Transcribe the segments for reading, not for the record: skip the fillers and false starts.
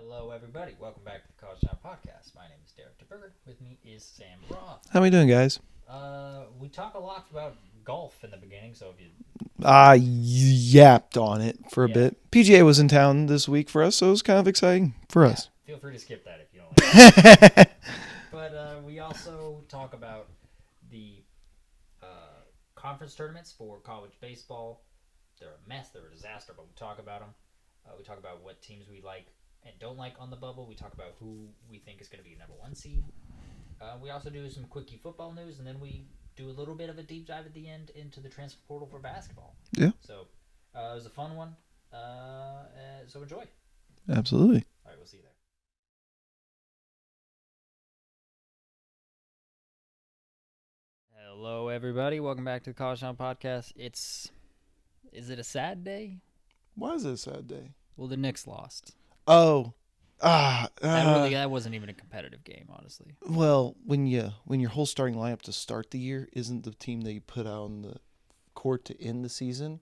Hello, everybody. Welcome back to the College Town Podcast. My name is Derek DeBurger. With me is Sam Roth. How we doing, guys? We talk a lot about golf in the beginning, so if you... I yapped on it for a bit. PGA was in town this week for us, so it was kind of exciting for us. Feel free to skip that if you don't like it. But we also talk about the conference tournaments for college baseball. They're a mess. They're a disaster, but we talk about them. We talk about what teams we like and don't like on the bubble. We talk about who we think is going to be number one seed. We also do some quickie football news, and then we do a little bit of a deep dive at the end into the transfer portal for basketball. Yeah. So it was a fun one. So enjoy. Absolutely. All right, we'll see you there. Hello, everybody. Welcome back to the College Town Podcast. Is it a sad day? Why is it a sad day? Well, the Knicks lost. Oh. That wasn't even a competitive game, honestly. Well, when your whole starting lineup to start the year isn't the team that you put out on the court to end the season,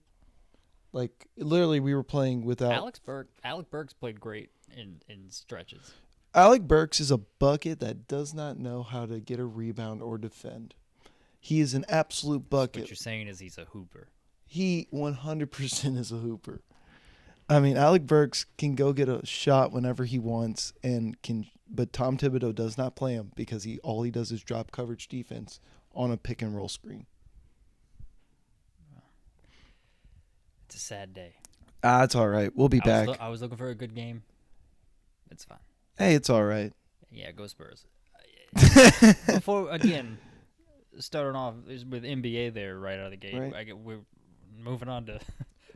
like literally we were playing without Alec Burks played great in stretches. Alec Burks is a bucket that does not know how to get a rebound or defend. He is an absolute bucket. So what you're saying is he's a hooper. He 100% is a hooper. I mean, Alec Burks can go get a shot whenever he wants, but Tom Thibodeau does not play him because all he does is drop coverage defense on a pick and roll screen. It's a sad day. It's all right. We'll be back. I was looking for a good game. It's fine. Hey, it's all right. Yeah, go Spurs. Before starting off with NBA there right out of the gate. Right. We're moving on to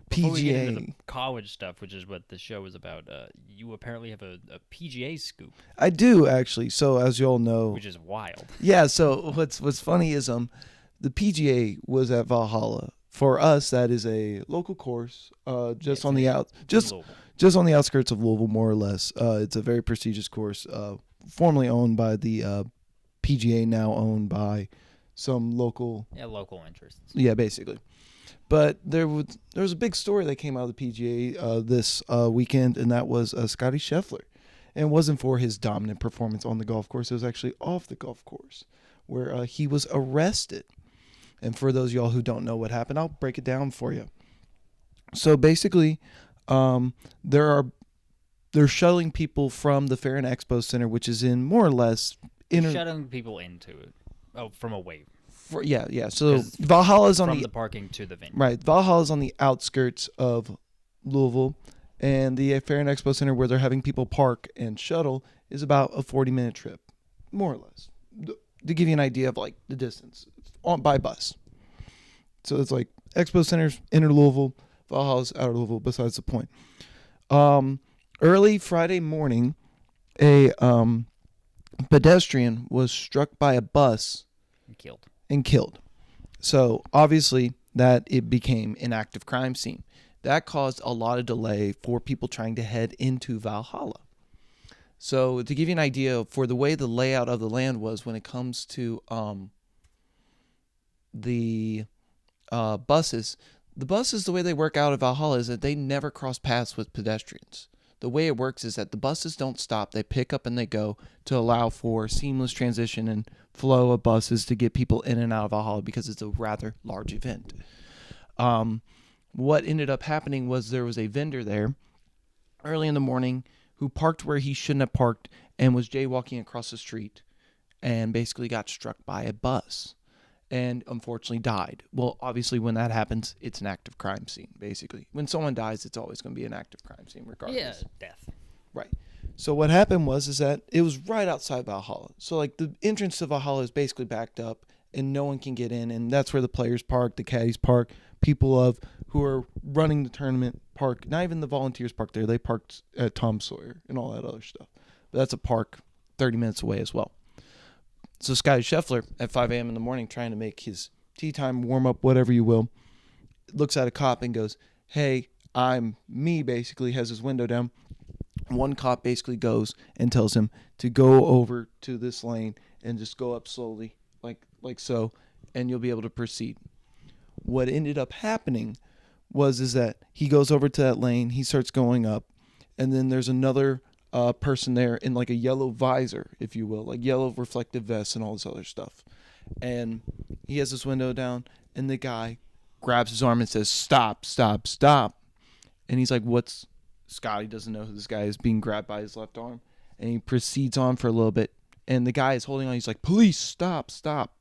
PGA. We get into the college stuff, which is what the show is about. You apparently have a PGA scoop. I do actually. So as you all know, which is wild. Yeah. So what's funny is the PGA was at Valhalla. For us, that is a local course, just on the outskirts of Louisville, more or less. It's a very prestigious course, formerly owned by the PGA, now owned by some local interests. Yeah, basically. But there was a big story that came out of the PGA this weekend, and that was Scottie Scheffler. And it wasn't for his dominant performance on the golf course. It was actually off the golf course, where he was arrested. And for those of y'all who don't know what happened, I'll break it down for you. So basically, they're shuttling people from the Fair and Expo Center, which is in more or less shuttling people into it. Oh, from away. Yeah. So Valhalla's on from the parking to the venue. Right. Valhalla's on the outskirts of Louisville, and the Fair and Expo Center, where they're having people park and shuttle, is about a 40-minute trip, more or less, to give you an idea of like the distance by bus. So it's like Expo Center's inner Louisville, Valhalla's outer Louisville. Besides the point. Early Friday morning, a pedestrian was struck by a bus and killed. So obviously that it became an active crime scene. That caused a lot of delay for people trying to head into Valhalla. So to give you an idea for the way the layout of the land was when it comes to the buses, the way they work out at Valhalla is that they never cross paths with pedestrians. The way it works is that the buses don't stop. They pick up and they go to allow for seamless transition and flow of buses to get people in and out of Valhalla because it's a rather large event. What ended up happening was there was a vendor there early in the morning who parked where he shouldn't have parked and was jaywalking across the street and basically got struck by a bus and unfortunately died. Well, obviously when that happens, it's an active crime scene, basically. When someone dies, it's always going to be an active crime scene regardless. Yeah, death. Right. So what happened was that it was right outside Valhalla. So like the entrance to Valhalla is basically backed up and no one can get in, and that's where the players park, the caddies park, people who are running the tournament park. Not even the volunteers park there. They parked at Tom Sawyer and all that other stuff. But that's a park 30 minutes away as well. So Scottie Scheffler at 5 a.m. in the morning trying to make his tea time, warm up, whatever you will, looks at a cop and goes, "Hey, I'm me," basically has his window down. One cop basically goes and tells him to go over to this lane and just go up slowly, like so, and you'll be able to proceed. What ended up happening is that he goes over to that lane, he starts going up, and then there's another person there in like a yellow visor, if you will, like yellow reflective vest and all this other stuff. And he has his window down, and the guy grabs his arm and says, "Stop, stop, stop." And he's like, "What's?" Scotty doesn't know who this guy is, being grabbed by his left arm. And he proceeds on for a little bit. And the guy is holding on. He's like, "Police, stop, stop."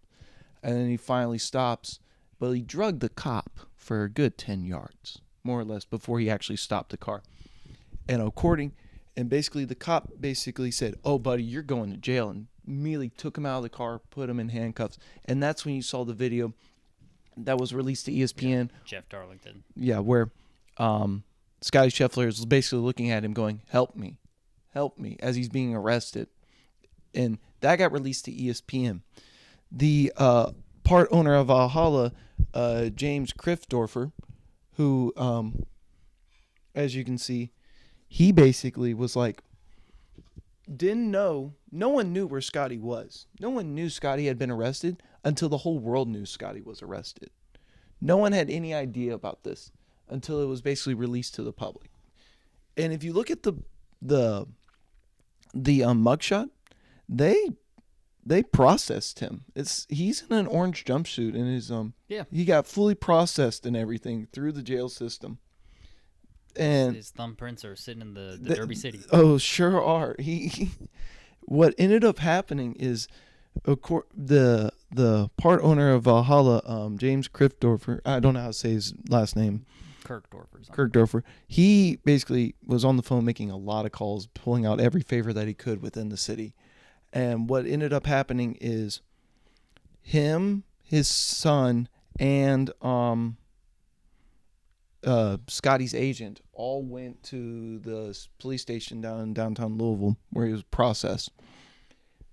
And then he finally stops. But he drugged the cop for a good 10 yards, more or less, before he actually stopped the car. And basically the cop basically said, "Oh, buddy, you're going to jail." And immediately took him out of the car, put him in handcuffs. And that's when you saw the video that was released to ESPN. Yeah, Jeff Darlington. Yeah, where Scotty Scheffler is basically looking at him going, "Help me, as he's being arrested." And that got released to ESPN. The part owner of Valhalla, James Kriftdorfer, who, as you can see, he basically was like, didn't know, no one knew where Scotty was. No one knew Scotty had been arrested until the whole world knew Scotty was arrested. No one had any idea about this until it was basically released to the public. And if you look at the mugshot, they processed him. He's in an orange jumpsuit and he got fully processed and everything through the jail system. And his thumbprints are sitting in the Derby City. Oh, sure are. What ended up happening is the part owner of Valhalla, James Kriftdorfer, I don't know how to say his last name. Kirkdorfer. He basically was on the phone making a lot of calls, pulling out every favor that he could within the city. And what ended up happening is him, his son, and Scotty's agent all went to the police station down in downtown Louisville where he was processed.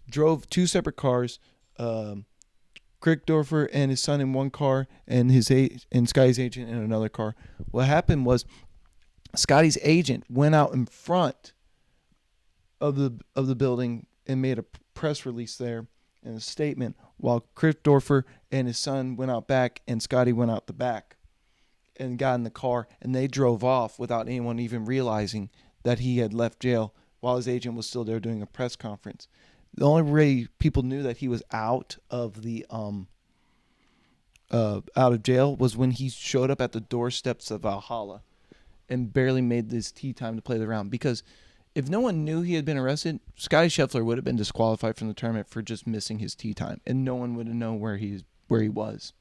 Drove two separate cars, Krickdorfer and his son in one car, and and Scotty's agent in another car. What happened was Scotty's agent went out in front of the building and made a press release there and a statement, while Krickdorfer and his son went out back and Scotty went out the back and got in the car, and they drove off without anyone even realizing that he had left jail while his agent was still there doing a press conference. The only way people knew that he was out of jail was when he showed up at the doorsteps of Valhalla and barely made this tee time to play the round. Because if no one knew he had been arrested, Scotty Scheffler would have been disqualified from the tournament for just missing his tee time, and no one would have known where he was.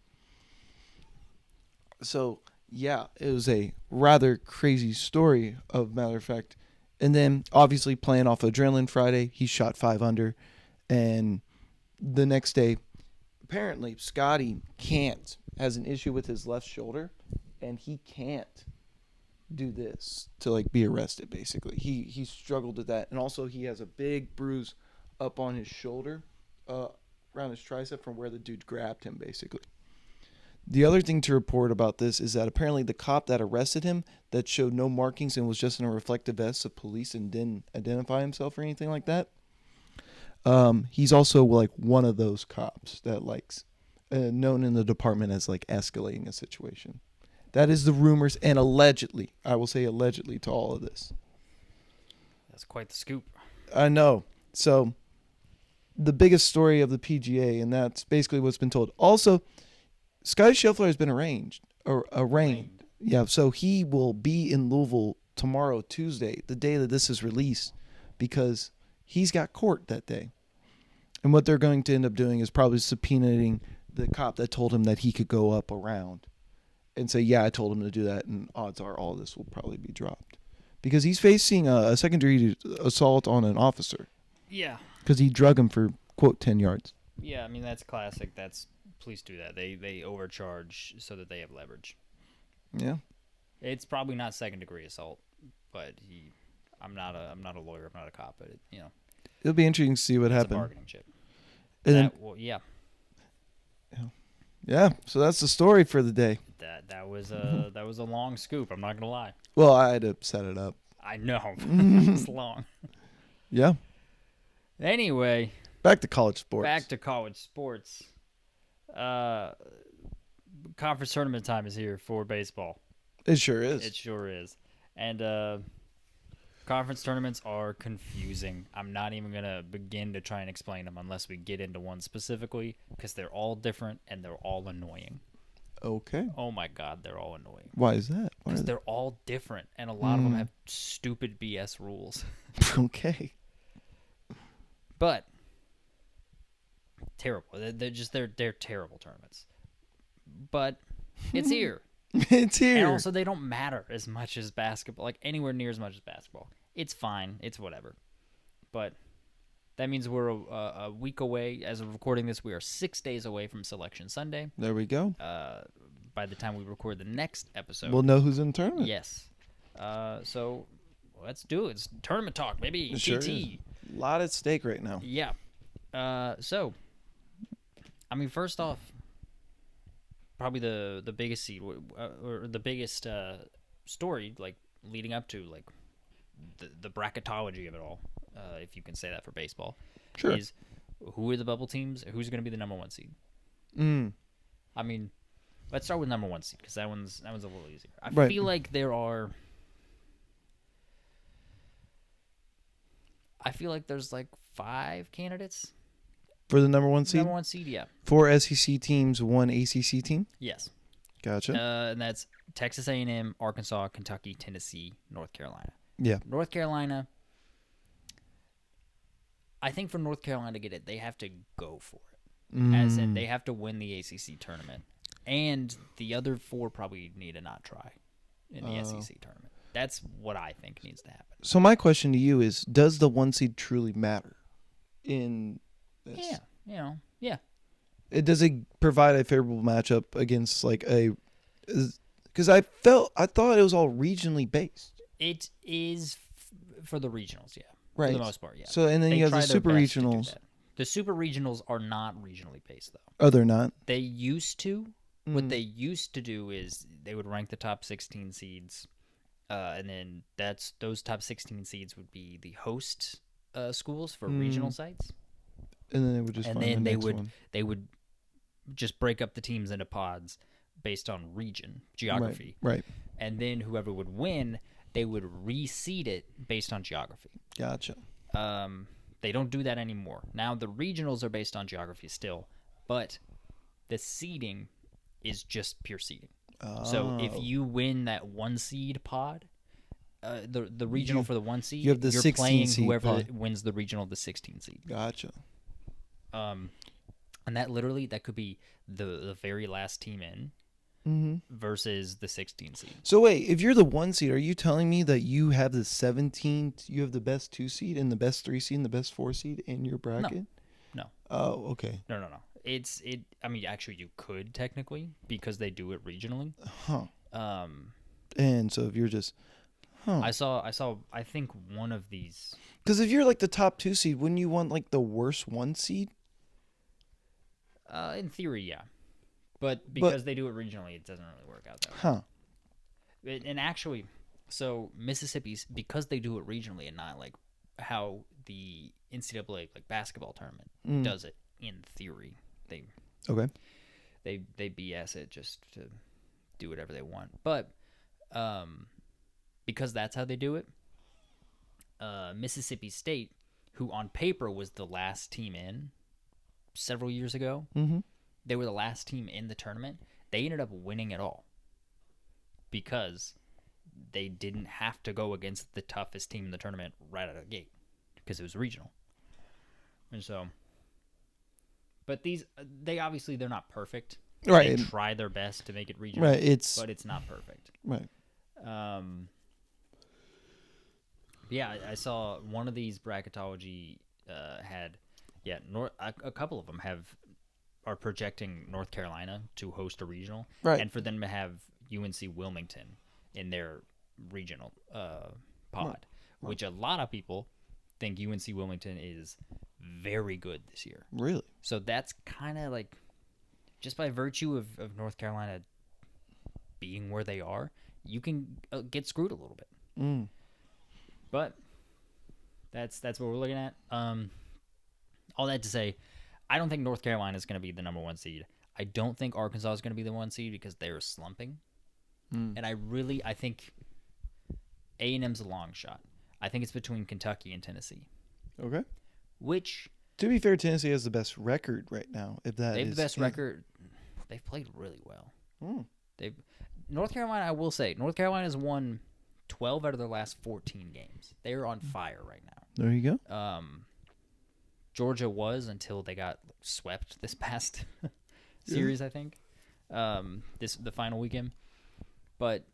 So yeah, it was a rather crazy story, of matter of fact. And then, obviously, playing off Adrenaline Friday, he shot 5 under. And the next day, apparently, Scotty has an issue with his left shoulder, and he can't do this to, be arrested, basically. He struggled with that. And also, he has a big bruise up on his shoulder, around his tricep from where the dude grabbed him, basically. The other thing to report about this is that apparently the cop that arrested him, that showed no markings and was just in a reflective vest of police and didn't identify himself or anything like that, he's also one of those cops that known in the department as escalating a situation. That is the rumors, and allegedly, I will say allegedly to all of this. That's quite the scoop. I know. So the biggest story of the PGA, and that's basically what's been told. Also, Scotty Scheffler has been arraigned. Yeah, so he will be in Louisville tomorrow, Tuesday, the day that this is released, because he's got court that day. And what they're going to end up doing is probably subpoenaing the cop that told him that he could go up around and say, "Yeah, I told him to do that," and odds are all this will probably be dropped. Because he's facing a secondary assault on an officer. Yeah. Because he drug him for, quote, 10 yards. Yeah, I mean, that's classic. Police do that. They overcharge so that they have leverage. Yeah. It's probably not second-degree assault, but I'm not a lawyer. I'm not a cop, but it'll be interesting to see what happens. It's a bargaining chip. Yeah. Yeah. So that's the story for the day. That was a long scoop. I'm not gonna lie. Well, I had to set it up. I know. It's long. Yeah. Anyway. Back to college sports. Conference tournament time is here for baseball. It sure is. And Conference tournaments are confusing. I'm not even going to begin to try and explain them unless we get into one specifically, because they're all different and they're all annoying. Okay. Oh my God, they're all annoying. Why is that? Because they're all different, and a lot of them have stupid BS rules. Okay. But terrible. They're terrible tournaments. But it's here. It's here. And also, they don't matter as much as basketball, like anywhere near as much as basketball. It's fine. It's whatever. But that means we're a week away. As of recording this, we are 6 days away from Selection Sunday. There we go. By the time we record the next episode, We'll know who's in the tournament. yes. So let's do it. It's tournament talk, baby. It sure TT. is. A lot at stake right now. Yeah. So, I mean, first off, probably the biggest seed or the biggest story, like leading up to like the bracketology of it all, if you can say that for baseball, Sure. is who are the bubble teams? Who's going to be the number one seed? I mean, let's start with number one seed because that one's a little easier. I Right. feel like there are. I feel like there's like 5 candidates. For the number one seed? Number one seed, yeah. 4 SEC teams, 1 ACC team? Yes. Gotcha. And that's Texas A&M, Arkansas, Kentucky, Tennessee, North Carolina. Yeah. North Carolina, I think for North Carolina to get it, they have to go for it. As in, they have to win the ACC tournament. And the other 4 probably need to not try in the SEC tournament. That's what I think needs to happen. So my question to you is, does the 1 seed truly matter in this? Yeah, yeah. Does it provide a favorable matchup against like a? Because I thought it was all regionally based. It is for the regionals, yeah. Right. For the most part, yeah. So and then They you have try the their super best to do regionals. that. The super regionals are not regionally based, though. Oh, they're not. They used to. What they used to do is they would rank the top 16 seeds, and then those top 16 seeds would be the host schools for regional sites. And then they would just And find then the they next would one. they would just break up the teams into pods based on region geography, Right. and then whoever would win, they would reseed it based on geography. Gotcha. They don't do that anymore. Now the regionals are based on geography still, but the seeding is just pure seeding. So if you win that 1 seed pod, the regional for the 1 seed, you have the you're 16 playing seed whoever pod. wins the regional, the 16 seed. Gotcha. And that could be the very last team in versus the 16 seed. So wait, if you're the 1 seed, are you telling me that you have the 17? You have the best 2 seed and the best 3 seed and the best 4 seed in your bracket? No. Oh, okay. No. I mean, actually, you could technically because they do it regionally. Huh. And so if you're just, I saw. I think one of these. because if you're like the top 2 seed, wouldn't you want like the worst 1 seed? In theory, yeah, but because they do it regionally, it doesn't really work out that way. Huh. And actually, so Mississippi's because they do it regionally and not like how the NCAA like basketball tournament does it in theory. Okay. They BS it just to do whatever they want. But because that's how they do it, Mississippi State, who on paper was the last team in several years ago, they were the last team in the tournament. They ended up winning it all because they didn't have to go against the toughest team in the tournament right out of the gate because it was regional. And so, but they're not perfect. Right. They try their best to make it regional. Right. But it's not perfect. Right. Yeah, I saw one of these bracketology had, a couple of them are projecting North Carolina to host a regional, Right. and for them to have UNC Wilmington in their regional pod, which a lot of people think UNC Wilmington is very good this year. Really? So that's kind of like, just by virtue of North Carolina being where they are, you can get screwed a little bit. But that's what we're looking at. All that to say, I don't think North Carolina is going to be the number 1 seed. I don't think Arkansas is going to be the 1 seed because they're slumping. And I think A&M's a long shot. I think it's between Kentucky and Tennessee. Okay. Which, to be fair, Tennessee has the best record right now. If that they have is the best record. They've played really well. North Carolina, I will say, North Carolina's won 12 out of their last 14 games. They are on fire right now. There you go. Georgia was until they got swept this past series, I think. The final weekend. But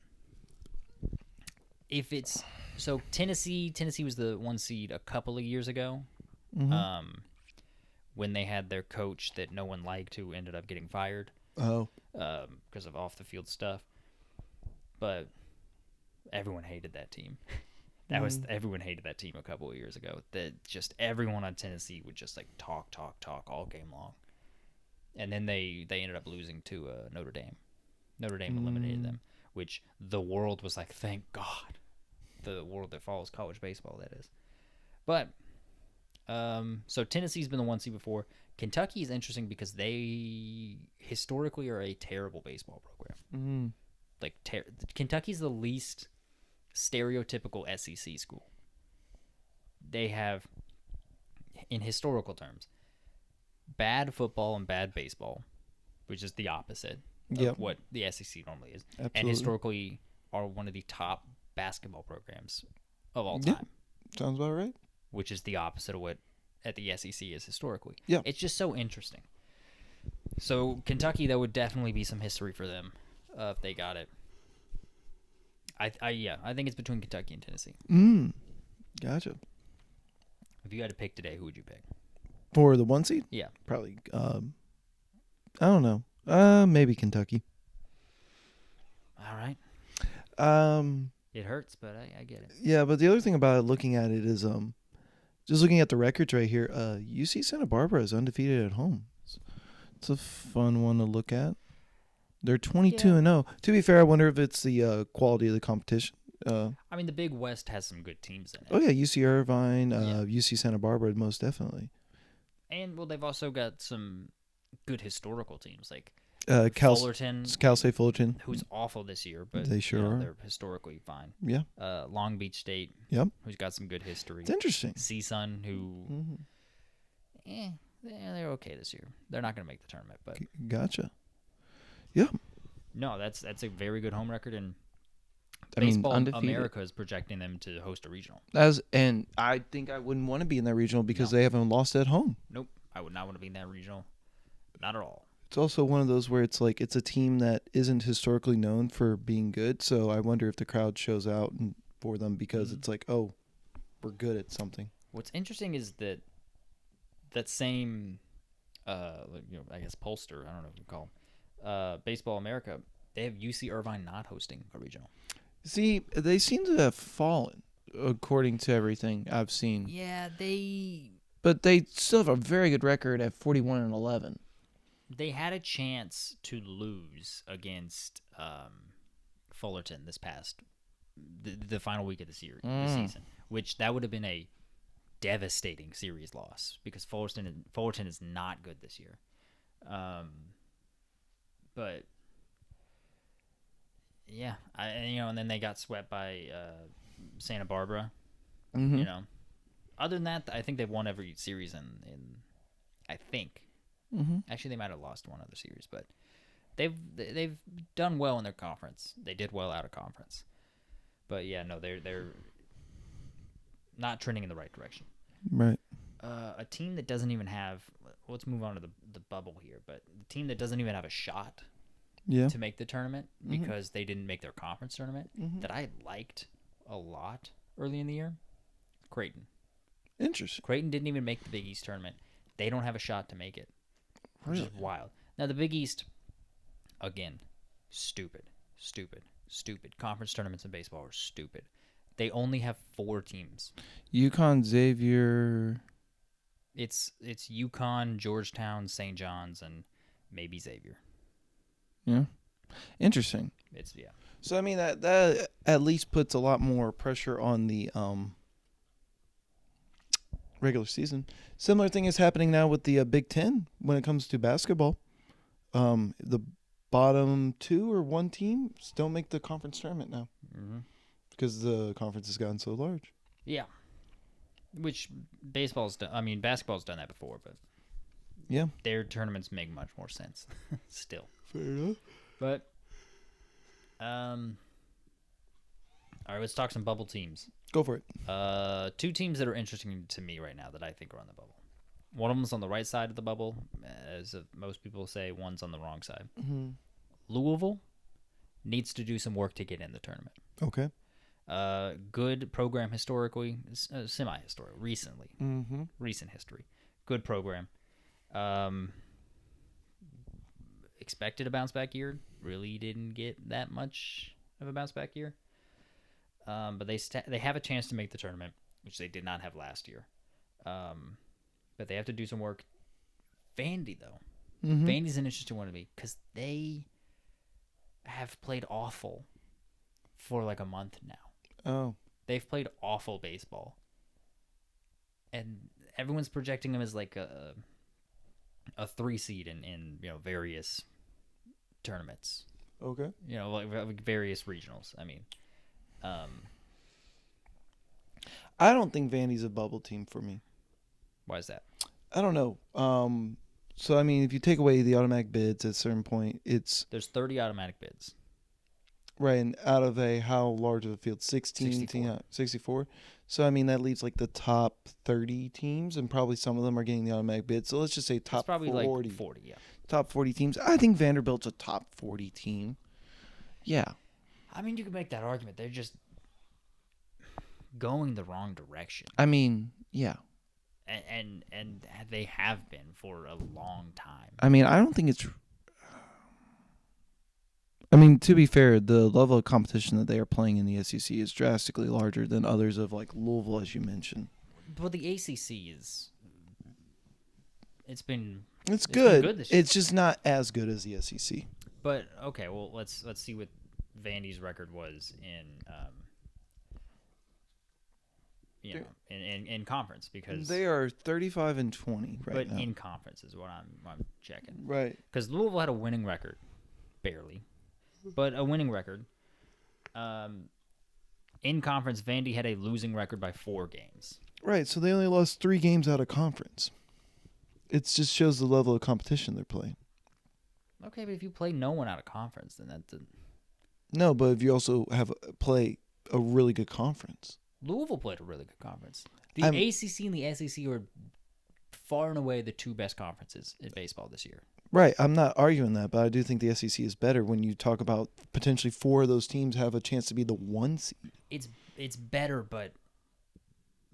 if it's so Tennessee was the 1 seed a couple of years ago. When they had their coach that no one liked who ended up getting fired. Oh. Because of off the field stuff. But everyone hated that team. Everyone hated that team a couple of years ago. That just everyone on Tennessee would just like talk all game long. And then they ended up losing to Notre Dame. Notre Dame eliminated them, which the world was like, thank God. The world that follows college baseball, that is. But so Tennessee's been the 1 seed before. Kentucky is interesting because they historically are a terrible baseball program. Like Kentucky's the least stereotypical SEC school. They have, in historical terms, bad football and bad baseball, which is the opposite of what the SEC normally is. Absolutely. And historically are one of the top basketball programs of all time. Sounds about right. Which is the opposite of what at the SEC is historically. Yeah. It's just so interesting. So Kentucky, that would definitely be some history for them if they got it. I think it's between Kentucky and Tennessee. Gotcha. If you had to pick today, who would you pick? For the 1 seed? Yeah. Probably, I don't know. Maybe Kentucky. All right. It hurts, but I get it. Yeah, but the other thing about looking at it is just looking at the records right here, UC Santa Barbara is undefeated at home. It's a fun one to look at. They're 22-0. To be fair, I wonder if it's the quality of the competition. I mean, the Big West has some good teams in it. Oh, yeah, UC Irvine, UC Santa Barbara, most definitely. And, well, they've also got some good historical teams, like Fullerton. Cal State Fullerton. Who's awful this year, but they sure are. They're historically fine. Yeah. Long Beach State, who's got some good history. It's interesting. CSUN, who, they're okay this year. They're not going to make the tournament, but gotcha. Yeah. No, that's a very good home record, and I mean, Baseball undefeated. America is projecting them to host a regional. And I think I wouldn't want to be in that regional because they haven't lost at home. Nope, I would not want to be in that regional, not at all. It's also one of those where it's like it's a team that isn't historically known for being good, so I wonder if the crowd shows out for them because it's like, oh, we're good at something. What's interesting is that same, I guess pollster, I don't know what you call them, Baseball America, they have UC Irvine not hosting a regional. See, they seem to have fallen according to everything I've seen. Yeah, but they still have a very good record at 41-11. They had a chance to lose against Fullerton this past the final week of the season, which that would have been a devastating series loss because Fullerton is not good this year. But yeah, and then they got swept by Santa Barbara. Other than that, I think they've won every series in I think. Actually, they might have lost one other series, but they've done well in their conference. They did well out of conference, but yeah, no, they're not trending in the right direction. Right. A team that doesn't even have. Let's move on to the bubble here, but the team that doesn't even have a shot to make the tournament because they didn't make their conference tournament that I liked a lot early in the year. Creighton. Interesting. Creighton didn't even make the Big East tournament. They don't have a shot to make it. Which Really? is wild. Now, the Big East, again, stupid. Conference tournaments in baseball are stupid. They only have 4 teams. UConn, Xavier. It's UConn, Georgetown, St. John's, and maybe Xavier. Yeah. Interesting. So, I mean, that at least puts a lot more pressure on the regular season. Similar thing is happening now with the Big Ten when it comes to basketball. The bottom 2 or 1 teams don't make the conference tournament now because the conference has gotten so large. Yeah. Which basketball's done that before, but Yeah. their tournaments make much more sense still. Fair enough. But all right, let's talk some bubble teams. Go for it. Two teams that are interesting to me right now that I think are on the bubble. One of them's on the right side of the bubble, as most people say. One's on the wrong side. Mm-hmm. Louisville needs to do some work to get in the tournament. Okay. Good program historically, semi-historic, recently. Mm-hmm. Recent history. Good program. Expected a bounce-back year. Really didn't get that much of a bounce-back year. But they have a chance to make the tournament, which they did not have last year. But they have to do some work. Vandy, though. Mm-hmm. Vandy's an interesting one to me because they have played awful for like a month now. Oh. They've played awful baseball. And everyone's projecting them as like a 3 seed in various tournaments. Okay. Like various regionals. I mean, I don't think Vandy's a bubble team for me. why is that? I don't know. So I mean, if you take away the automatic bids at a certain point, it's There's 30 automatic bids. right. And out of how large of a field? 16, 64. 64. So I mean, that leaves like the top 30 teams, and probably some of them are getting the automatic bid. So let's just say It's top probably 40. like 40, yeah. Top 40 teams. I think Vanderbilt's a top 40 team. Yeah. I mean, you can make that argument. They're just going the wrong direction. I mean, yeah. And they have been for a long time. I mean, I don't think it's. I mean, to be fair, the level of competition that they are playing in the SEC is drastically larger than others of like Louisville, as you mentioned. But the ACC is. It's It's been good. good this year. It's just not as good as the SEC. But okay, well let's see what Vandy's record was in conference because They are 35-20 right but now. in conference is what I'm checking. Right. Because Louisville had a winning record, barely, but a winning record. In conference, Vandy had a losing record by 4 games. Right. So they only lost 3 games out of conference. It just shows the level of competition they're playing. Okay, but if you play no one out of conference, then that's No, but if you also play a really good conference. Louisville played a really good conference. The I'm- ACC and the SEC are far and away the 2 best conferences in baseball this year. Right. I'm not arguing that, but I do think the SEC is better when you talk about potentially 4 of those teams have a chance to be the 1 seed. It's better, but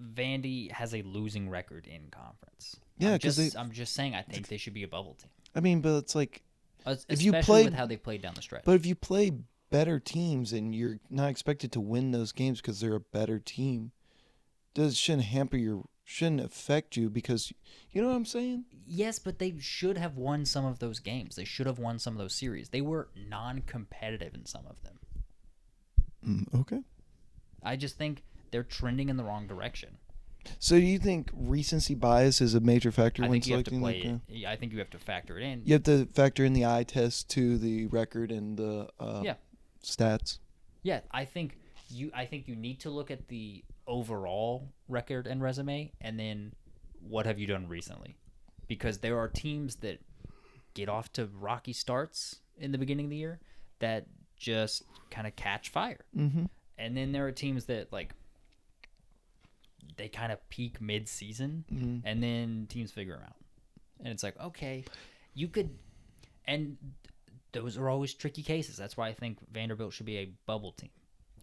Vandy has a losing record in conference. Yeah, because I'm just saying I think they should be a bubble team. I mean, but it's like Especially you play- with how they played down the stretch. But if you play better teams and you're not expected to win those games because they're a better team, shouldn't affect you because you know what I'm saying? Yes, but they should have won some of those games. They should have won some of those series. They were non-competitive in some of them. Okay. I just think they're trending in the wrong direction. So you think recency bias is a major factor I when think you have to selecting? play it. I think you have to factor it in. You have to factor in the eye test to the record and the stats. Yeah, I think you need to look at the overall record and resume, and then what have you done recently? Because there are teams that get off to rocky starts in the beginning of the year that just kind of catch fire, and then there are teams that they kind of peak mid-season, and then teams figure them out, and it's like, okay, you could, and those are always tricky cases. That's why I think Vanderbilt should be a bubble team.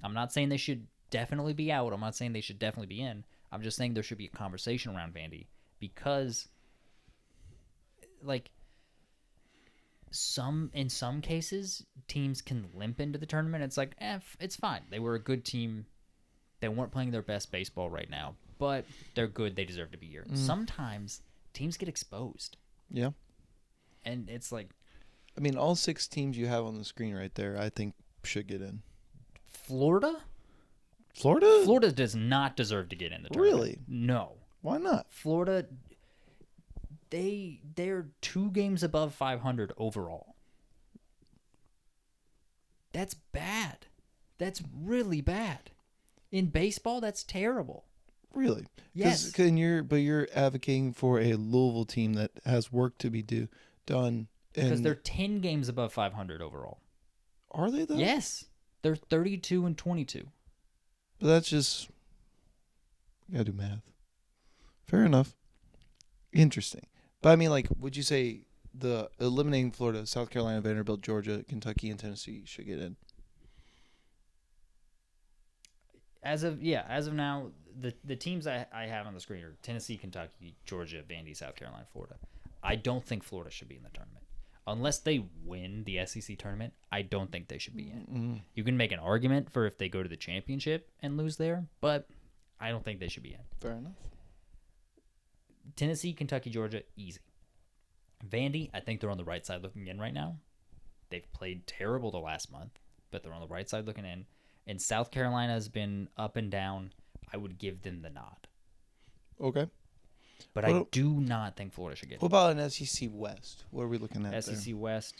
I'm not saying they should definitely be out. I'm not saying they should definitely be in. I'm just saying there should be a conversation around Vandy because, in some cases, teams can limp into the tournament. It's like, it's fine. They were a good team. They weren't playing their best baseball right now, but they're good. They deserve to be here. Sometimes teams get exposed. Yeah. And it's like, I mean, all 6 teams you have on the screen right there, I think should get in. Florida? Florida? Florida does not deserve to get in the tournament. Really? No. Why not? Florida, they're 2 games above 500 overall. That's bad. That's really bad. In baseball, that's terrible. Really? Yes. But you're advocating for a Louisville team that has work to be done. Because they're 10 games above 500 overall. Are they though? Yes. They're 32-22. But that's just you gotta do math. Fair enough. Interesting. But I mean, like, would you say the eliminating Florida, South Carolina, Vanderbilt, Georgia, Kentucky, and Tennessee should get in? As of now, the teams I have on the screen are Tennessee, Kentucky, Georgia, Vandy, South Carolina, Florida. I don't think Florida should be in the tournament. Unless they win the SEC tournament, I don't think they should be in. Mm-hmm. You can make an argument for if they go to the championship and lose there, but I don't think they should be in. Fair enough. Tennessee, Kentucky, Georgia, easy. Vandy, I think they're on the right side looking in right now. They've played terrible the last month, but they're on the right side looking in. And South Carolina has been up and down. I would give them the nod. Okay. But I do not think Florida should get it. What about an SEC West? What are we looking at SEC there? West.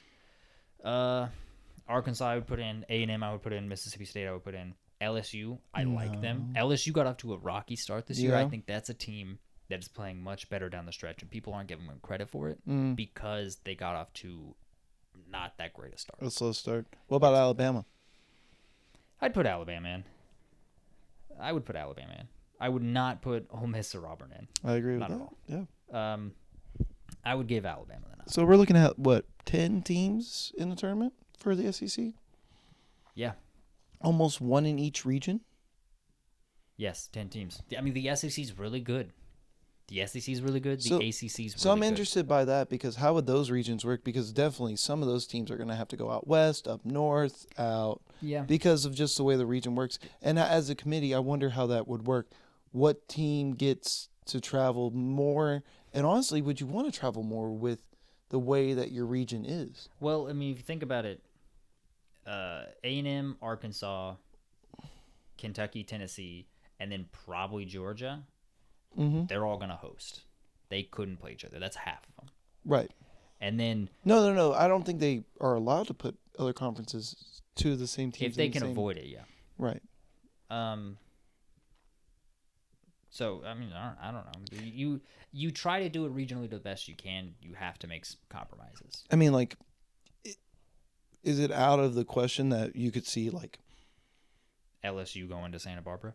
Arkansas I would put in. A&M I would put in. Mississippi State I would put in. LSU, I like them. LSU got off to a rocky start this year. I think that's a team that is playing much better down the stretch, and people aren't giving them credit for it because they got off to not that great a start. A slow start. What about Alabama? I'd put Alabama in. I would put Alabama in. I would not put Ole Miss or Auburn in. I agree with Not that. at all. Yeah. I would give Alabama the nod. So we're looking at, what, 10 teams in the tournament for the SEC? Yeah. Almost one in each region? Yes, 10 teams. I mean, the SEC is really good. The SEC is really good. The ACC is really good. So I'm interested by that because how would those regions work? Because definitely some of those teams are going to have to go out west, up north, out. Yeah. Because of just the way the region works. And as a committee, I wonder how that would work. What team gets to travel more? And honestly, would you want to travel more with the way that your region is? Well, I mean, if you think about it, A&M, Arkansas, Kentucky, Tennessee, and then probably Georgia, they're all going to host. They couldn't play each other. That's half of them. Right. And then... No. I don't think they are allowed to put other conferences to the same teams. If they can avoid it, yeah. Right. So, I mean, I don't know. You try to do it regionally the best you can. You have to make compromises. I mean, like, is it out of the question that you could see, like... LSU going to Santa Barbara?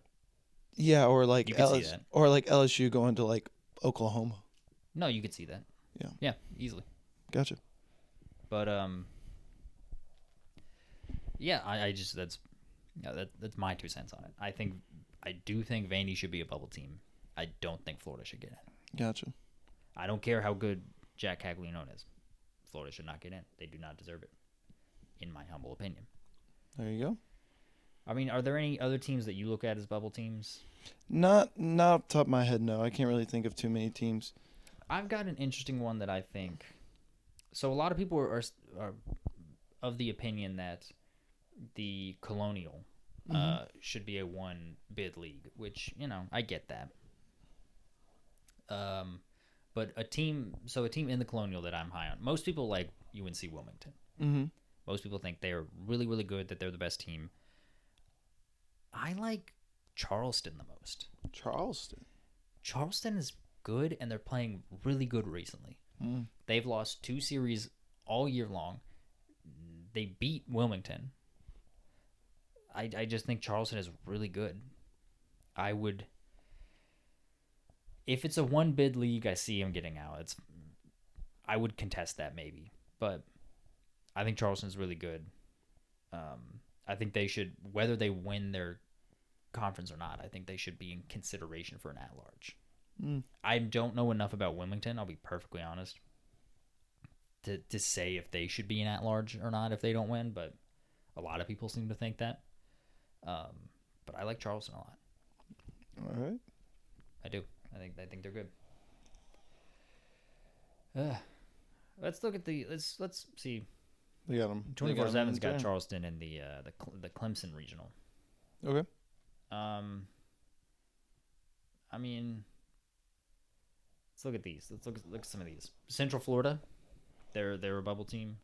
Yeah, or like you could see that. Or like LSU going to like Oklahoma. No, you could see that. Yeah. Yeah, easily. Gotcha. But yeah, I just that's my 2 cents on it. I do think Vandy should be a bubble team. I don't think Florida should get in. Gotcha. I don't care how good Jack Caglianone is. Florida should not get in. They do not deserve it, in my humble opinion. There you go. I mean, are there any other teams that you look at as bubble teams? Not off the top of my head, no. I can't really think of too many teams. I've got an interesting one that I think. So a lot of people are of the opinion that the Colonial should be a one bid league, which, you know, I get that. But a team in the Colonial that I'm high on. Most people like UNC Wilmington. Mm-hmm. Most people think they're really, really good, that they're the best team. I like Charleston the most. Charleston is good, and they're playing really good recently. They've lost 2 series all year long. They beat Wilmington. I just think Charleston is really good. If it's a one bid league, I see him getting out. I would contest that maybe, but I think Charleston's really good. I think they should, whether they win their conference or not, I think they should be in consideration for an at-large. I don't know enough about Wilmington, I'll be perfectly honest, to say if they should be an at-large or not if they don't win, but a lot of people seem to think that. But I like Charleston a lot. All right. I do. I think they're good. Let's look at let's see. We got them. 24/7's got Charleston in the Clemson regional. Okay. I mean, let's look at these. Let's look at some of these. Central Florida, they're a bubble team.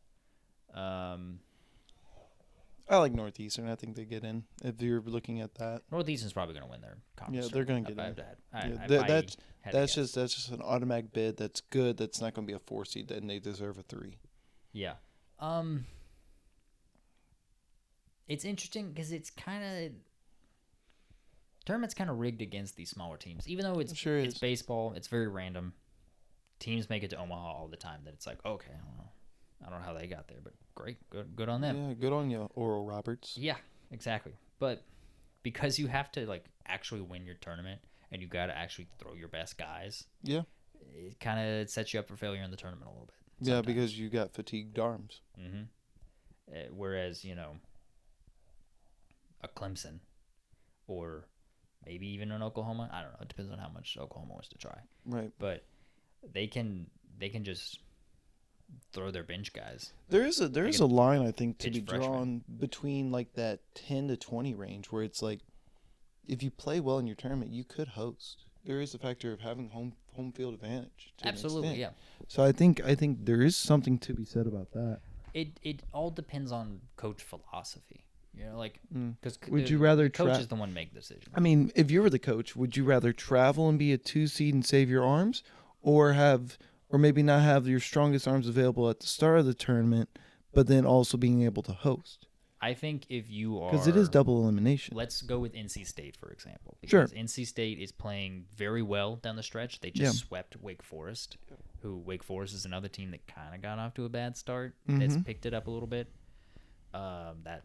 I like Northeastern. I think they get in if you're looking at that. Northeastern's probably going to win their conference. Yeah, they're going to get in. That's just an automatic bid. That's good. That's not going to be a 4 seed, and they deserve a 3. Yeah. It's interesting because it's kind of tournament's kind of rigged against these smaller teams, even though it's baseball. It's very random. Teams make it to Omaha all the time. That it's like, okay, I don't know how they got there, but great, good on them. Yeah, good on you, Oral Roberts. Yeah, exactly. But because you have to like actually win your tournament and you got to actually throw your best guys. Yeah. It kind of sets you up for failure in the tournament a little bit. Sometimes. Yeah, because you got fatigued arms. Mm-hmm. Whereas a Clemson or maybe even an Oklahoma. I don't know. It depends on how much Oklahoma wants to try. Right. But they can just throw their bench guys. There is a line I think to be drawn between like that 10 to 20 range where it's like if you play well in your tournament, you could host. There is a factor of having home field advantage. Absolutely, yeah. So I think there is something to be said about that. It all depends on coach philosophy. Because would you rather coach is the one make the decision. I mean, if you were the coach, would you rather travel and be a 2 seed and save your arms, or maybe not have your strongest arms available at the start of the tournament, but then also being able to host? I think if you are, because it is double elimination. Let's go with NC State for example. Because NC State is playing very well down the stretch. They just swept Wake Forest, who Wake Forest is another team that kind of got off to a bad start. That's picked it up a little bit. That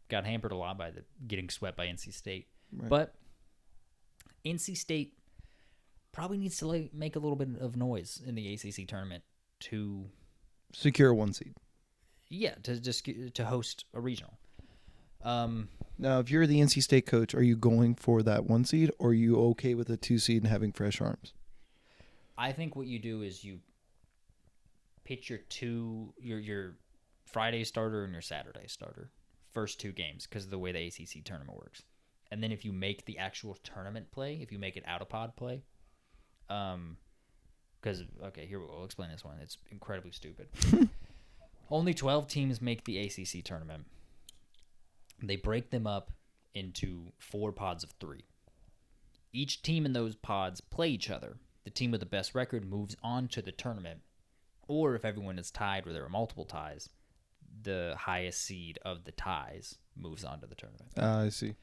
got hampered a lot by getting swept by NC State. Right. But NC State probably needs to make a little bit of noise in the ACC tournament to secure a 1 seed. Yeah, to host a regional. Now, if you're the NC State coach, are you going for that 1 seed, or are you okay with a 2 seed and having fresh arms? I think what you do is you pitch your Friday starter and your Saturday starter. First 2 games because of the way the ACC tournament works. And then if you make the actual tournament play, if you make it out-of-pod play, because, okay, here we'll explain this one. It's incredibly stupid. Only 12 teams make the ACC tournament. They break them up into 4 pods of 3. Each team in those pods play each other. The team with the best record moves on to the tournament. Or if everyone is tied or there are multiple ties, the highest seed of the ties moves on to the tournament. I see.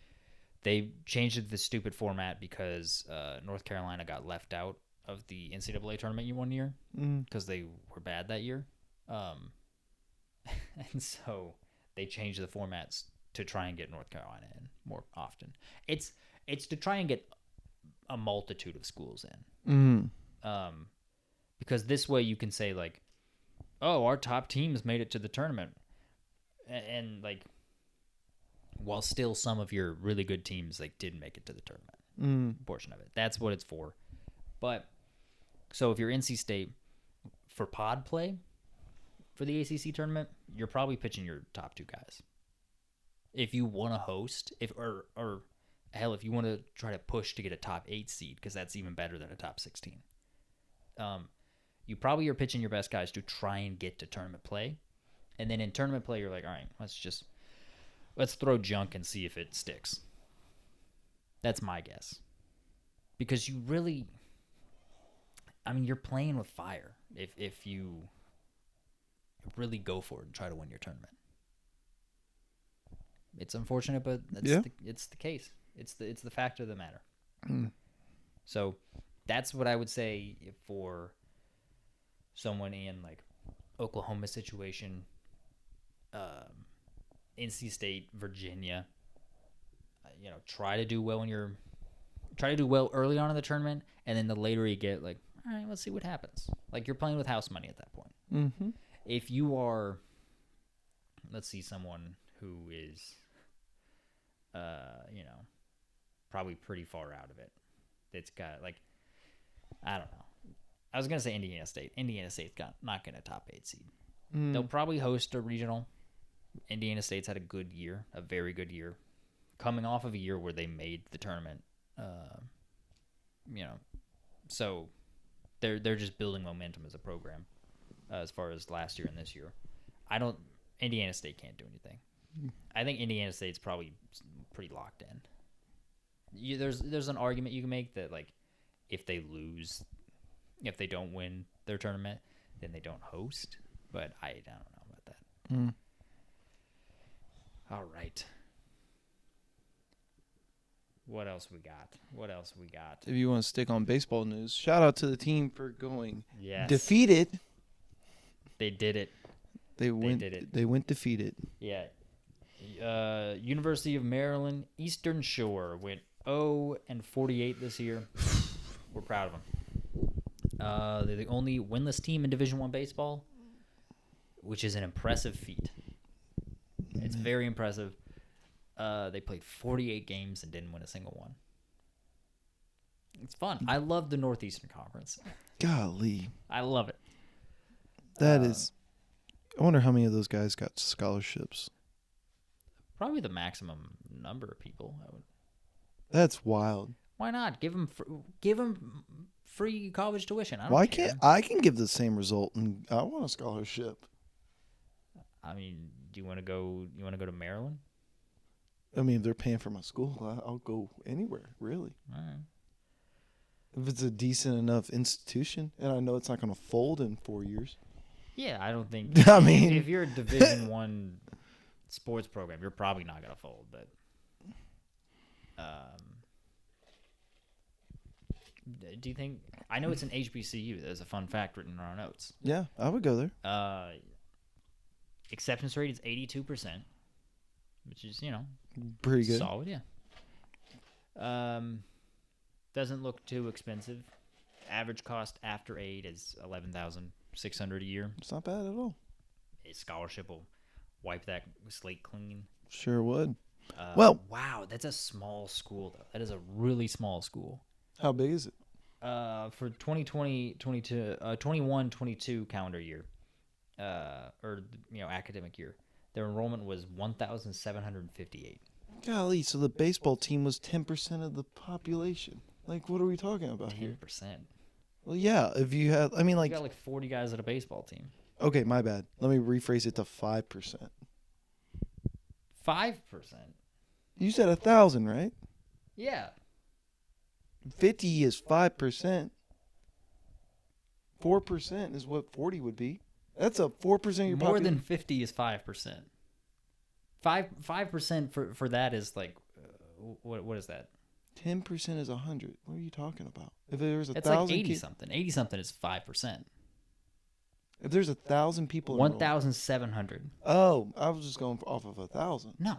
They changed it to the stupid format because North Carolina got left out of the NCAA tournament one year because they were bad that year. And so they changed the formats to try and get North Carolina in more often. It's to try and get a multitude of schools in. Because this way you can say like, oh, our top teams made it to the tournament. And like, while still some of your really good teams like didn't make it to the tournament portion of it. That's what it's for. But so if you're NC State for pod play for the ACC tournament, you're probably pitching your top 2 guys. If you want to host, or hell, if you want to try to push to get a top 8 seed, because that's even better than a top 16. You probably are pitching your best guys to try and get to tournament play. And then in tournament play, you're like, all right, let's throw junk and see if it sticks. That's my guess. Because you really, you're playing with fire if you really go for it and try to win your tournament. It's unfortunate, but it's the case. It's the fact of the matter. So that's what I would say for someone in like Oklahoma situation, NC State, Virginia. Try to do well early on in the tournament, and then the later you get, like, all right, let's see what happens. Like, you're playing with house money at that point. If you are, let's see, someone who is, probably pretty far out of it. It's got like, I don't know. I was gonna say Indiana State. Indiana State's not gonna top 8 seed. They'll probably host a regional. Indiana State's had a good year, a very good year, coming off of a year where they made the tournament. So they're just building momentum as a program as far as last year and this year. Indiana State can't do anything. I think Indiana State's probably pretty locked in. There's an argument you can make that like if they lose, if they don't win their tournament, then they don't host. But I don't know about that. Mm. All right. What else we got? If you want to stick on baseball news, shout out to the team for going defeated. They did it. They went defeated. Yeah. University of Maryland Eastern Shore went 0-48 this year. We're proud of them. They're the only winless team in Division I baseball, which is an impressive feat. It's very impressive. They played 48 games and didn't win a single one. It's fun. I love the Northeastern Conference. Golly. I love it. That is... I wonder how many of those guys got scholarships. Probably the maximum number of people. That's wild. Why not? Give them free college tuition. Why can't I can give the same result and I want a scholarship? I mean, do you want to go? You want to go to Maryland? I mean, if they're paying for my school, I'll go anywhere, really. All right. If it's a decent enough institution, and I know it's not going to fold in 4 years. Yeah, I don't think. I mean, if you're a Division I sports program, you're probably not going to fold. But, do you think? I know it's an HBCU. There's a fun fact written in our notes. Yeah, I would go there. Acceptance rate is 82%, which is pretty good. Solid, yeah. Doesn't look too expensive. Average cost after aid is $11,600 a year. It's not bad at all. A scholarship will wipe that slate clean. Sure would. Wow, that's a small school though. That is a really small school. How big is it? For 21-22 calendar year, academic year, their enrollment was 1,758. Golly, so the baseball team was 10% of the population. Like, what are we talking about here? 10%. Well, yeah, if you had, I mean, like... You got like 40 guys at a baseball team. Okay, my bad. Let me rephrase it to 5%. 5%? You said 1,000, right? Yeah. 50 is 5%. 4% is what 40 would be. That's a 4% of your population. More than 50 is 5%. 5% for that is like, what is that? 10% is 100. What are you talking about? If there's 1,000, it's like 80 something. 80 something is 5%. If there's 1,000 people, 1,700. Oh, I was just going off of 1,000. No,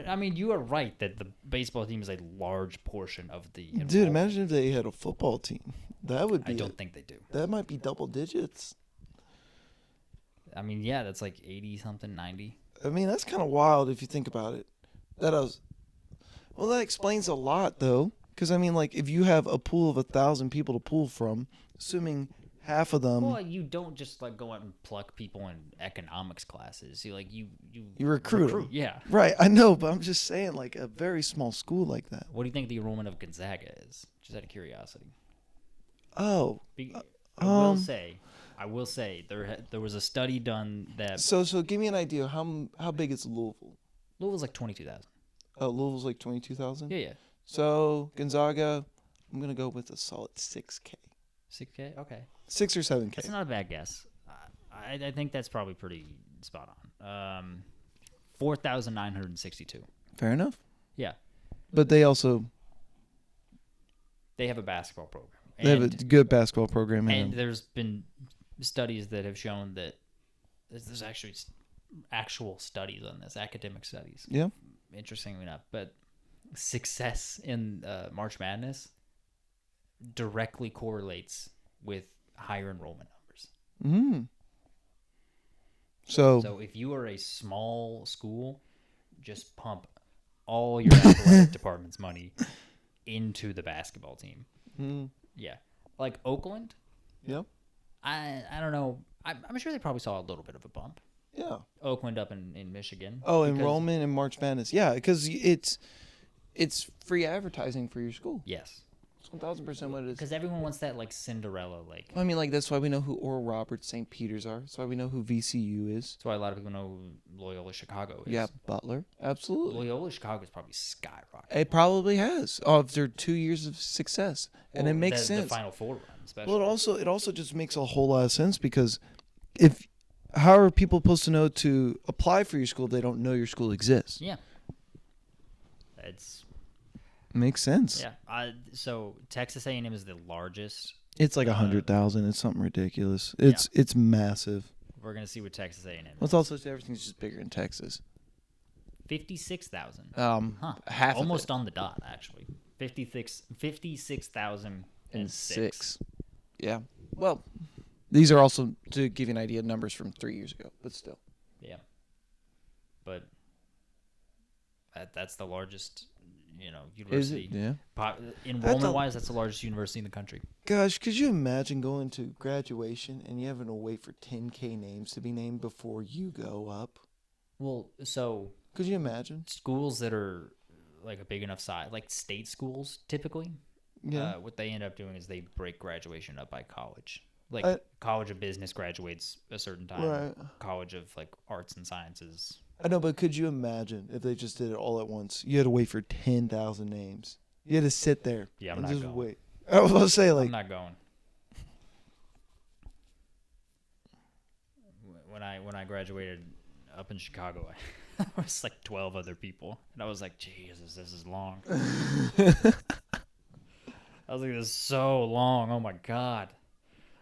I mean, you are right that the baseball team is a large portion of the. Dude, imagine if they had a football team. That would be. I don't think they do. That might be double digits. I mean, yeah, that's like 80 something, 90. I mean, that's kind of wild if you think about it. Well, that explains a lot, though. Because, I mean, like, if you have a pool of 1,000 people to pull from, assuming half of them... Well, you don't just, like, go out and pluck people in economics classes. You recruit them. Yeah. Right, I know, but I'm just saying, like, a very small school like that. What do you think the enrollment of Gonzaga is? Just out of curiosity. Oh. I will say there was a study done that. So give me an idea. How big is Louisville? Louisville's like 22,000. Oh, Louisville's like 22,000. Yeah. So Gonzaga, I'm gonna go with a solid 6K. 6K, okay. 6 or 7K. That's not a bad guess. I think that's probably pretty spot on. 4,962. Fair enough. Yeah. But they have a basketball program. They have a good basketball program. And there's been studies that have shown that there's actually actual studies on this, academic studies. Yeah. Interestingly enough. But success in March Madness directly correlates with higher enrollment numbers. Mm. So if you are a small school, just pump all your athletic department's money into the basketball team. Mm. Yeah. Like Oakland. Yep. I don't know. I'm sure they probably saw a little bit of a bump. Yeah. Oakland up in Michigan. Oh, enrollment in March Madness. Yeah, because it's free advertising for your school. Yes. It's 1,000% what it is. Because everyone wants that like Cinderella, like. I mean, like that's why we know who Oral Roberts, St. Peter's are. That's why we know who VCU is. That's why a lot of people know who Loyola Chicago is. Yeah, Butler, absolutely. Loyola Chicago is probably skyrocketing. It probably has after 2 years of success, and it makes sense. The Final Four run, especially. Well, it also just makes a whole lot of sense because how are people supposed to know to apply for your school if they don't know your school exists? Yeah. It's makes sense. Yeah. So Texas A&M is the largest. It's like 100,000. It's something ridiculous. It's massive. We're gonna see what Texas A&M is. Well, it's also everything's just bigger in Texas. 56,000. Half almost on the dot actually. 56,006. Yeah. Well, these are also to give you an idea numbers from 3 years ago, but still. Yeah. But that's the largest, university. Is it? Yeah. Enrollment-wise, that's the largest university in the country. Gosh, could you imagine going to graduation and you having to wait for 10K names to be named before you go up? Well, so could you imagine schools that are like a big enough size, like state schools, typically? Yeah. What they end up doing is they break graduation up by college. Like College of Business graduates a certain time. Right. College of like Arts and Sciences. I know, but could you imagine if they just did it all at once? You had to wait for 10,000 names. You had to sit there. Yeah, I'm and not just going. Wait. I was going to say, like, I'm not going. When I graduated up in Chicago, there was like 12 other people, and I was like, Jesus, this is long. I was like, this is so long. Oh my God.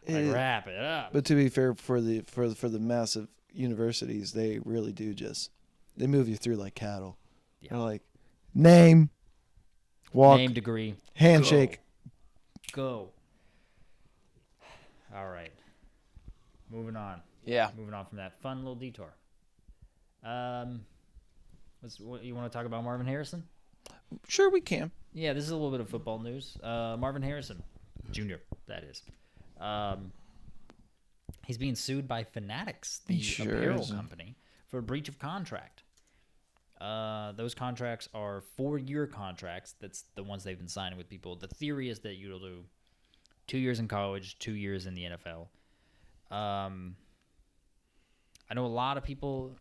Like, wrap it up. But to be fair, for the massive universities, they really do they move you through like cattle. Yeah. They're like, name, walk, name, degree, handshake, go. All right, moving on. Yeah, moving on from that fun little detour. You want to talk about Marvin Harrison? Sure, we can. Yeah, this is a little bit of football news. Marvin Harrison, Jr. That is. He's being sued by Fanatics, the apparel company, for a breach of contract. Those contracts are 4-year contracts. That's the ones they've been signing with people. The theory is that you'll do 2 years in college, 2 years in the NFL. I know a lot of people.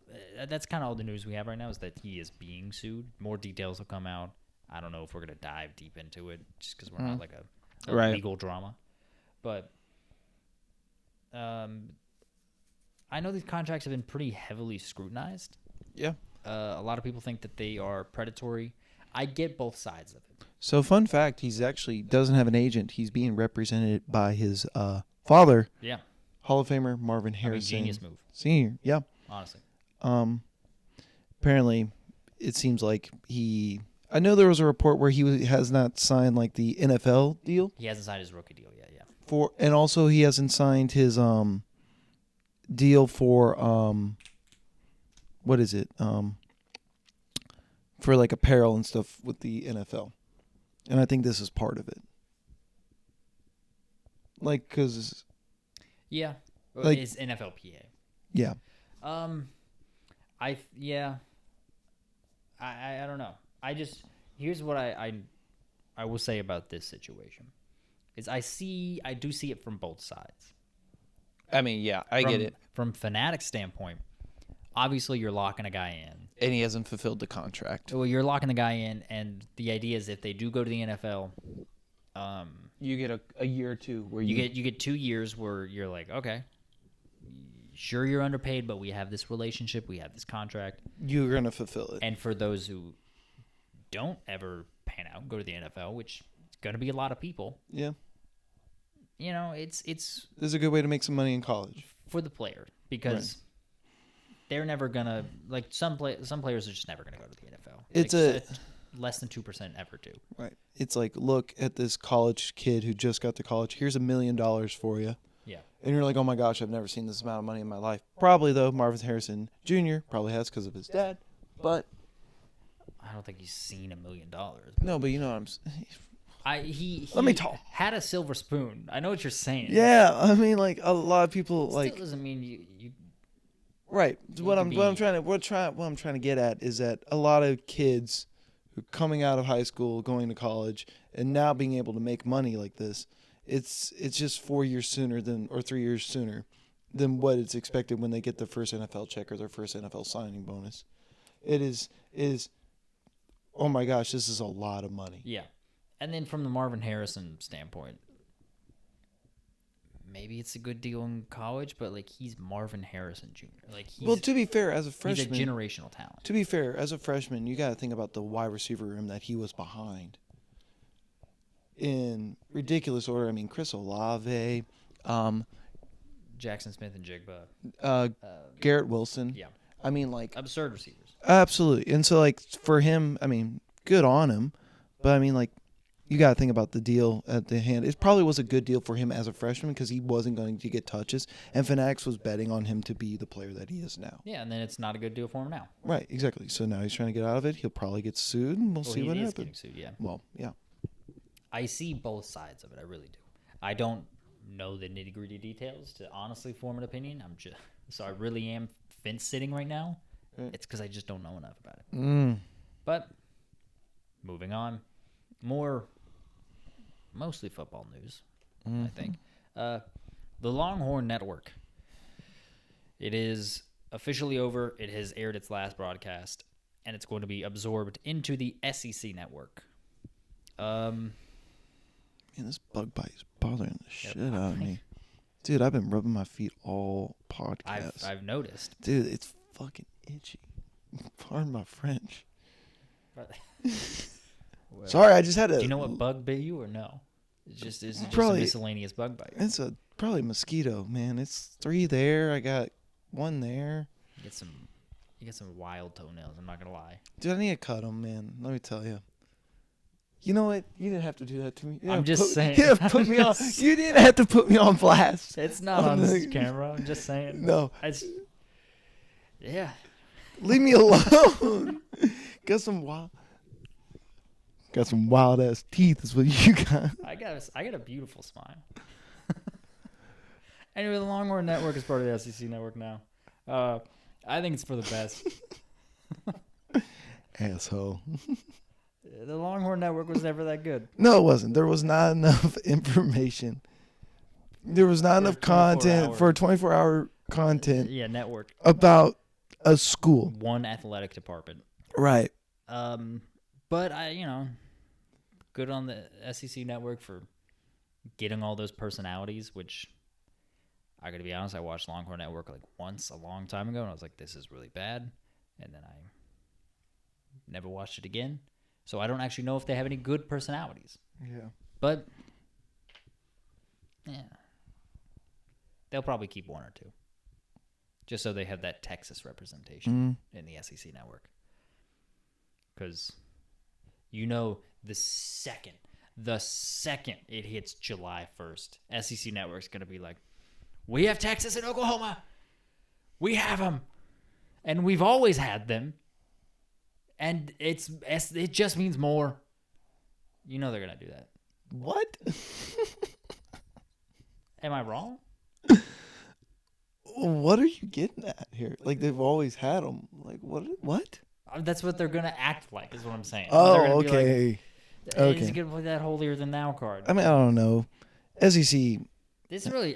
That's kind of all the news we have right now is that he is being sued. More details will come out. I don't know if we're going to dive deep into it just because we're not like a legal drama. But I know these contracts have been pretty heavily scrutinized. Yeah. A lot of people think that they are predatory. I get both sides of it. So, fun fact, he's actually doesn't have an agent. He's being represented by his father. Yeah. Hall of Famer Marvin Harrison. Genius move. Senior, yeah. Honestly. Apparently, it seems like I know there was a report where he has not signed like the NFL deal. He hasn't signed his rookie deal yet, yeah. And also he hasn't signed his deal for what is it? For like apparel and stuff with the NFL. And I think this is part of it. Like, cause yeah, like it's NFLPA. Yeah. I don't know. Here's what I will say about this situation is I do see it from both sides. I mean, yeah, I get it. From Fanatics' standpoint, obviously you're locking a guy in. And he hasn't fulfilled the contract. Well, you're locking the guy in, and the idea is if they do go to the NFL, you get a year or two where you get 2 years where you're like, okay, sure you're underpaid, but we have this relationship, we have this contract. You're gonna fulfill it. And for those who don't ever pan out, go to the NFL, which is gonna be a lot of people. Yeah. It's this is a good way to make some money in college for the player because they're never gonna some players are just never gonna go to the NFL. It's less than 2% ever do. Right. It's like, look at this college kid who just got to college. Here's $1 million for you. Yeah. And you're like, oh my gosh, I've never seen this amount of money in my life. Probably though, Marvin Harrison Jr. probably has because of his dad, but I don't think he's seen $1 million. No, but you know what I'm saying. He let me talk. Had a silver spoon. I know what you're saying. Yeah, I mean, like a lot of people still doesn't mean you. Right. What I'm trying to get at is that a lot of kids who are coming out of high school, going to college, and now being able to make money like this. It's just 4 years sooner or 3 years sooner than what it's expected when they get their first NFL check or their first NFL signing bonus. It is oh my gosh, this is a lot of money. Yeah. And then from the Marvin Harrison standpoint, maybe it's a good deal in college, but like he's Marvin Harrison Jr. Like to be fair, as a freshman, he's a generational talent. To be fair, as a freshman, you got to think about the wide receiver room that he was behind. In ridiculous order, I mean Chris Olave, Jackson Smith and Jigba, Garrett Wilson. Yeah. I mean, like absurd receivers. Absolutely. And so, like, for him, I mean, good on him. But, I mean, like, you got to think about the deal at the hand. It probably was a good deal for him as a freshman because he wasn't going to get touches. And Fanatics was betting on him to be the player that he is now. Yeah, and then it's not a good deal for him now. Right, exactly. So now he's trying to get out of it. He'll probably get sued, and we'll see what happens. Getting sued, yeah. Well, yeah. I see both sides of it. I really do. I don't know the nitty-gritty details to honestly form an opinion. So I really am fence-sitting right now. It's because I just don't know enough about it. But moving on, mostly football news, I think. The Longhorn Network. It is officially over. It has aired its last broadcast, and it's going to be absorbed into the SEC network. Man, this bug bite is bothering the shit out of me. Dude, I've been rubbing my feet all podcast. I've noticed. Dude, it's fucking itchy. Pardon my French. Sorry, I just had to. Do you know what bug bit you or no? Is it just probably, a miscellaneous bug bite? It's probably a mosquito, man. It's 3 there. I got 1 there. You get some wild toenails. I'm not gonna lie. Dude, I need to cut them, man. Let me tell you. You know what? You didn't have to do that to me. I'm just saying. You didn't have to put me on blast. It's not on this camera. I'm just saying. No. Yeah. Leave me alone. Got some wild ass teeth is what you got. I got a beautiful smile. Anyway, the Longhorn Network is part of the SEC network now. I think it's for the best. Asshole. The Longhorn Network was never that good. No, it wasn't. There was not enough information. There was not enough content for a 24-hour content. Yeah, network. About a school. One athletic department. Right. But good on the SEC network for getting all those personalities, which I got to be honest, I watched Longhorn Network like once a long time ago, and I was like, this is really bad. And then I never watched it again. So I don't actually know if they have any good personalities. Yeah. But, yeah. They'll probably keep 1 or 2. Just so they have that Texas representation in the SEC network. Because, the second it hits July 1st, SEC network's going to be like, we have Texas and Oklahoma. We have them. And we've always had them. And it just means more. They're going to do that. What? Am I wrong? What are you getting at here? Like, they've always had them. Like, what? That's what they're going to act like, is what I'm saying. Oh, okay. Okay. He's going to play that holier-than-thou card. I mean, I don't know. SEC.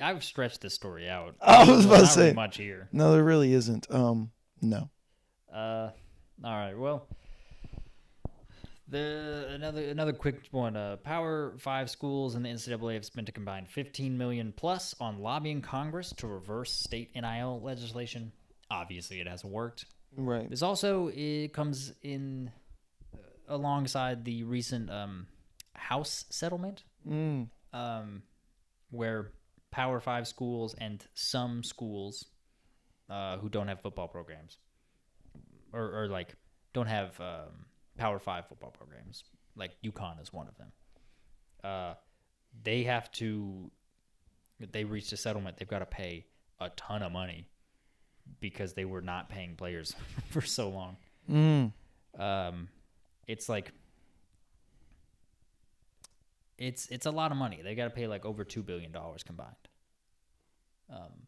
I've stretched this story out. I was about to say. Really much here. No, there really isn't. No. All right. Well, another quick one. Power 5 schools and the NCAA have spent a combined $15 million plus on lobbying Congress to reverse state NIL legislation. Obviously, it hasn't worked. Right. It comes in alongside the recent House settlement, where Power 5 schools and some schools who don't have football programs, or like don't have Power 5 football programs, like UConn is one of them. They reached a settlement. They've got to pay a ton of money because they were not paying players for so long. It's like it's a lot of money. They got to pay like over $2 billion combined.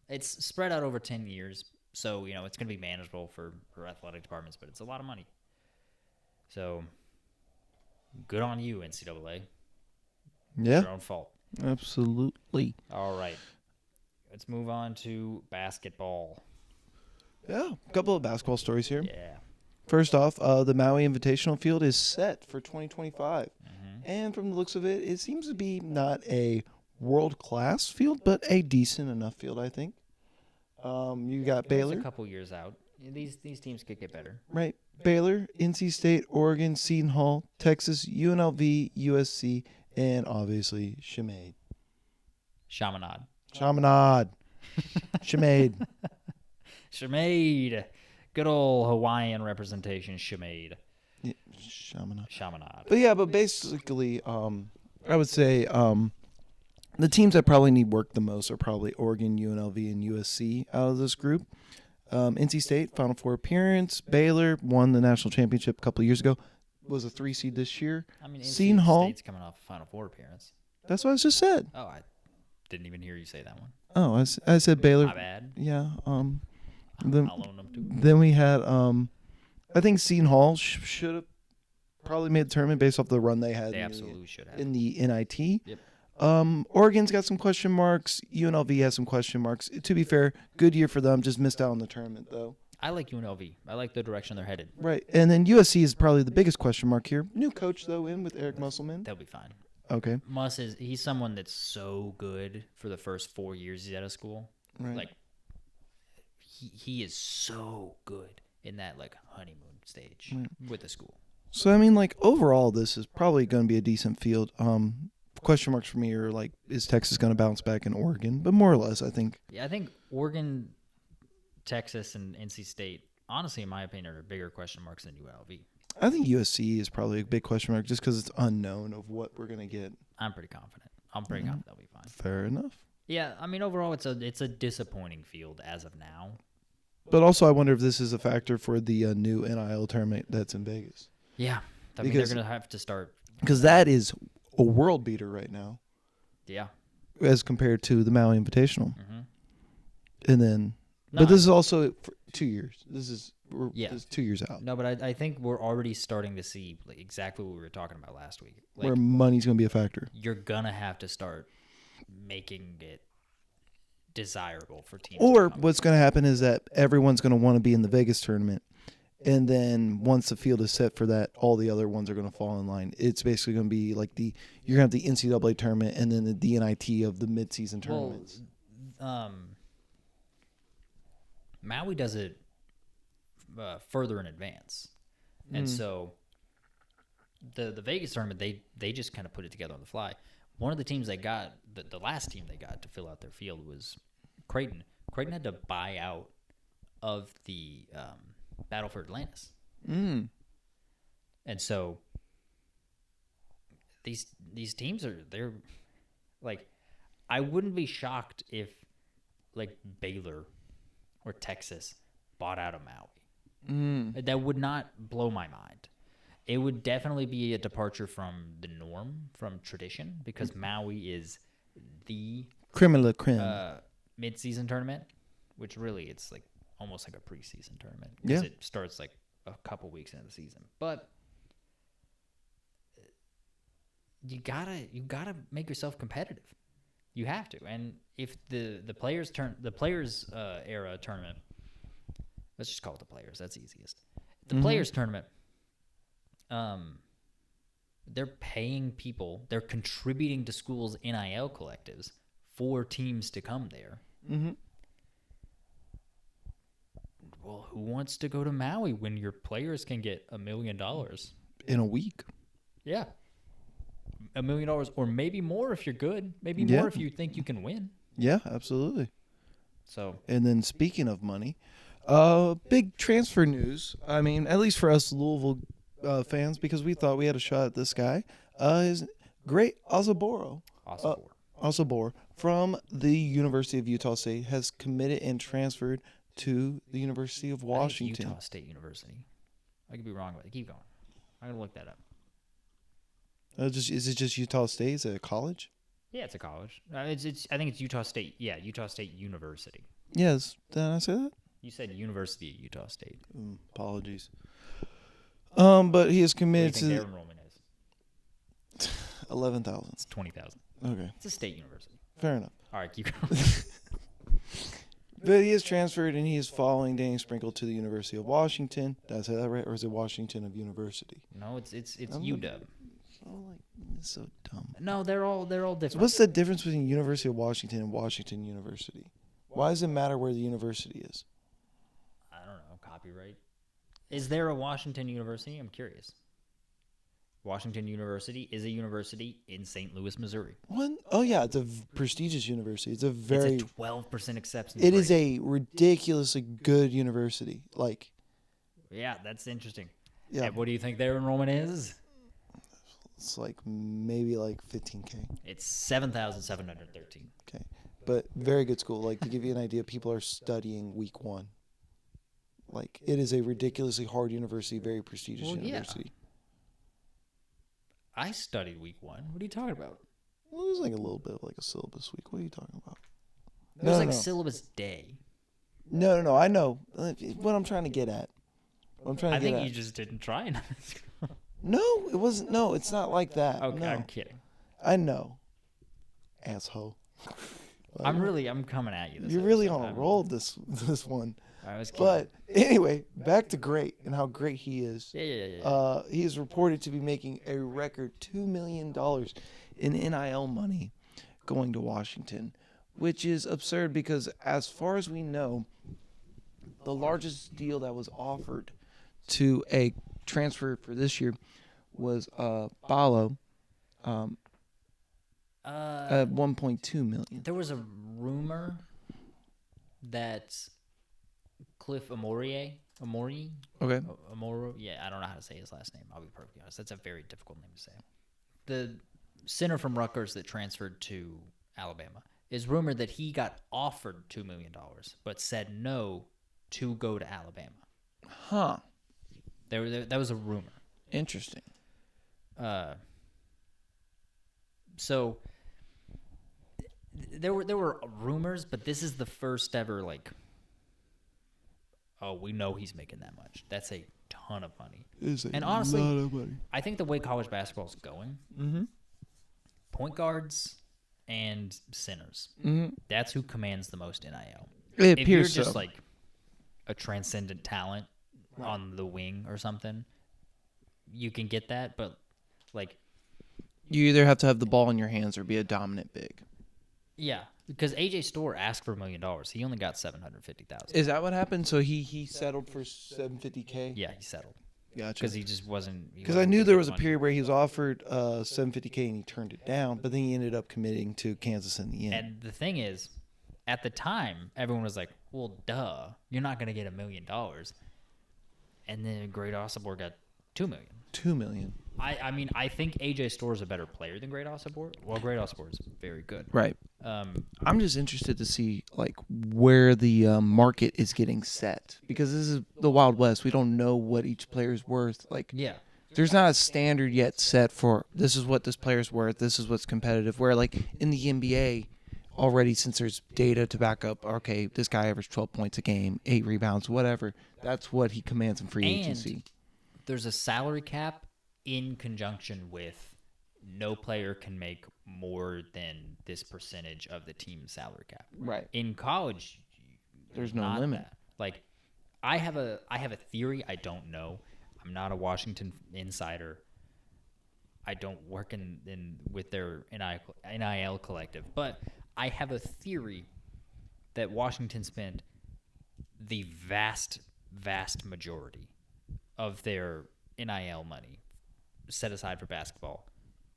It's spread out over 10 years, so it's going to be manageable for athletic departments, but it's a lot of money. So Good on you, NCAA. Yeah, Your own fault. absolutely. All right. Let's move on to basketball. Yeah, a couple of basketball stories here. Yeah. First off, the Maui Invitational Field is set for 2025. Mm-hmm. And from the looks of it, it seems to be not a world-class field, but a decent enough field, I think. You got Baylor. It's a couple years out. These teams could get better. Right. Baylor, NC State, Oregon, Seton Hall, Texas, UNLV, USC, and obviously Chaminade. Chaminade. Chaminade. Chaminade. Good old Hawaiian representation, Chaminade. Yeah, Chaminade. Chaminade. But basically, I would say the teams that probably need work the most are probably Oregon, UNLV, and USC out of this group. NC State, Final Four appearance. Baylor won the national championship a couple of years ago. Was a 3 seed this year. I mean, Seton NC Hall. State's coming off a Final Four appearance. That's what I just said. Oh, I didn't even hear you say that one. Oh, I said Baylor. My bad. Yeah. I'll own them too. Then we had I think Seton Hall should have probably made the tournament based off the run they had. They absolutely should have. In the NIT. Yep. Oregon's got some question marks. UNLV has some question marks. To be fair, good year for them. Just missed out on the tournament though. I like UNLV. I like the direction they're headed. Right, and then USC is probably the biggest question mark here. New coach though in with Eric Musselman. They'll be fine. Okay. He's someone that's so good for the first 4 years he's out of school. Right. Like he is so good in that like honeymoon stage with the school. So I mean, like overall, this is probably going to be a decent field. Question marks for me are like, is Texas going to bounce back in Oregon? But more or less, I think. Yeah, I think Oregon, Texas, and NC State, honestly, in my opinion, are bigger question marks than UNLV. I think USC is probably a big question mark just because it's unknown of what we're going to get. I'm pretty confident. Confident they'll be fine. Fair enough. Yeah, I mean, overall, it's a disappointing field as of now. But also, I wonder if this is a factor for the new NIL tournament that's in Vegas. Yeah, I mean, they're going to have to start. Because that is a world beater right now. Yeah. As compared to the Maui Invitational. Mm-hmm. And then, but this is also for 2 years. This is 2 years out. No, but I think we're already starting to see like exactly what we were talking about last week. Like, where money's going to be a factor. You're going to have to start making it desirable for teams. Or what's going to happen is that everyone's going to want to be in the Vegas tournament. And then once the field is set for that, all the other ones are going to fall in line. It's basically going to be like you're going to have the NCAA tournament and then the DNIT of the midseason tournaments. Maui does it further in advance. And so the Vegas tournament, they just kind of put it together on the fly. One of the teams they got, the last team they got to fill out their field was Creighton. Creighton had to buy out of the Battle for Atlantis. And so these teams they're like, I wouldn't be shocked if like Baylor or Texas bought out of Maui. That would not blow my mind. It would definitely be a departure from the norm, from tradition, because Maui is the Creme de la creme. mid-season tournament, which really it's like almost like a preseason tournament Yeah. because it starts like a couple weeks into the season. But you gotta make yourself competitive. You have to. And if the players era tournament, let's just call it the players. That's easiest. The players tournament. They're paying people. They're contributing to schools' NIL collectives for teams to come there. Well, who wants to go to Maui when your players can get $1 million in a week? Yeah, $1 million or maybe more if you're good. Maybe more if you think you can win. Yeah, absolutely. So, and then speaking of money, big transfer news. I mean, at least for us Louisville fans, because we thought we had a shot at this guy. Is Great Osobor. Osobor from the University of Utah State has committed and transferred to the University of Washington. Utah State University. I could be wrong with it. Keep going. I'm gonna look that up. Is it just Utah State? Is it a college? Yeah, it's a college. It's. I think it's Utah State. Yeah, Utah State University. Yes. Did I say that? You said University of Utah State. Apologies. But he is What committed do you think to. their enrollment is? 11,000. It's 20,000. Okay, It's a state university. fair enough. All right, keep going. But he is transferred, and he is following Danny Sprinkle to the University of Washington. Did I say that right? Or is it Washington of University? No, it's I'm UW. It's so dumb. No, they're all different. What's the difference between University of Washington and Washington University? Why does it matter where the university is? I don't know. Copyright. Is there a Washington University? I'm curious. Washington University is a university in St. Louis, Missouri. What? Oh yeah, it's a prestigious university. It's a very. It's a 12% acceptance It rate. is a ridiculously good university. Like. Yeah, that's interesting. Yeah. And what do you think their enrollment is? It's like maybe like 15K. It's 7,713. Okay, but very good school. Like to give you an idea, people are studying week 1. Like it is a ridiculously hard university, very prestigious university. I studied week 1. What are you talking about? Well, there's like a little bit of like a syllabus week. What are you talking about? It was like syllabus day. No. I know what I'm trying to get at. I think you just didn't try enough. No, it wasn't. No, it's not like that. Okay, no. I'm kidding. I know, asshole. I'm coming at you. You're really on a roll this one. I was kidding. But anyway, back to Great and how great he is. Yeah. He is reported to be making a record $2 million in NIL money going to Washington, which is absurd because as far as we know, the largest deal that was offered to a transfer for this year was Balo at $1.2 million. There was a rumor that Cliff Amore, Okay. Amoro, yeah, I don't know how to say his last name. I'll be perfectly honest. That's a very difficult name to say. The center from Rutgers that transferred to Alabama is rumored that he got offered $2 million, but said no to go to Alabama. Huh. That was a rumor. Interesting. So there were rumors, but this is the first ever like. Oh, we know he's making that much. That's a ton of money. And honestly, lot of money. I think the way college basketball is going, point guards and centers, that's who commands the most NIL. It If you're appears just so. like a transcendent talent on the wing or something, you can get that, but like You either have to have the ball in your hands or be a dominant big. yeah, because AJ Storr asked for $1 million. He only got $750,000. Is that what happened? So he settled for $750K? Yeah, he settled Gotcha. because he just wasn't. Because I knew there was a period where he was offered $750K and he turned it down, but then he ended up committing to Kansas in the end. And the thing is, at the time, everyone was like, "Well, duh, you're not going to get $1 million." And then Great Osobor got $2 million. $2 million. I mean, I think AJ Storr is a better player than Great Osobor. Well, Great Osobor is very good. Right. I'm just interested to see like where the market is getting set because this is the Wild West. We don't know what each player is worth. Like, Yeah. there's not a standard yet set for this is what this player's worth. This is what's competitive. Where like in the NBA, already since there's data to back up, okay, this guy averaged 12 points a game, 8 rebounds, whatever. That's what he commands in free agency. There's a salary cap in conjunction with no player can make more than this percentage of the team's salary cap. Right. In college, There's no not limit. that. Like, I have a theory. I don't know. I'm not a Washington insider. I don't work in with their NIL collective, but I have a theory that Washington spent the vast majority of their NIL money set aside for basketball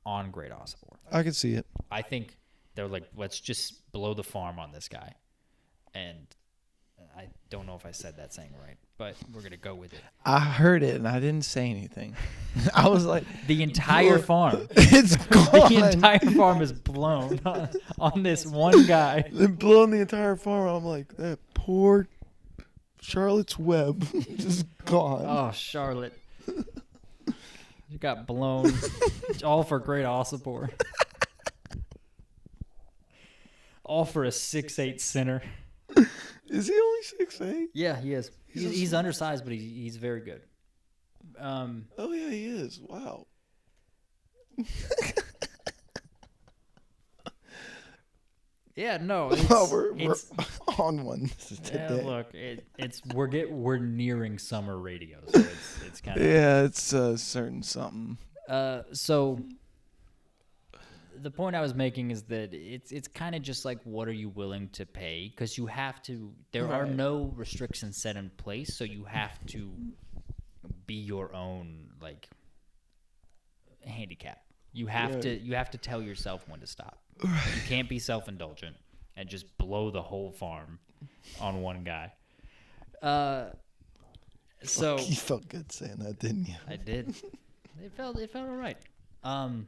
on Great Osobor. I can see it. I think they're like, let's just blow the farm on this guy. And I don't know if I said that saying right, but we're going to go with it. I heard it and I didn't say anything. I was like, The entire farm. it's gone. The entire farm is blown on this one guy. They're blowing the entire farm. I'm like, that poor Charlotte's Web just gone. Oh, Charlotte. You got blown. All for Great Osobor. All for a 6'8" center. Is he only 6'8"? Yeah, he is. He's undersized, but he's very good. Oh, yeah, he is. Wow. Yeah, no, we're on one today. look, we're nearing summer radio, so it's kind of it's a certain something. So the point I was making is that it's kind of just like, what are you willing to pay? Because you have to. There are no restrictions set in place, so you have to be your own like handicap. You have to tell yourself when to stop. You can't be self-indulgent and just blow the whole farm on one guy. So you felt good saying that, didn't you? I did. It felt all right. But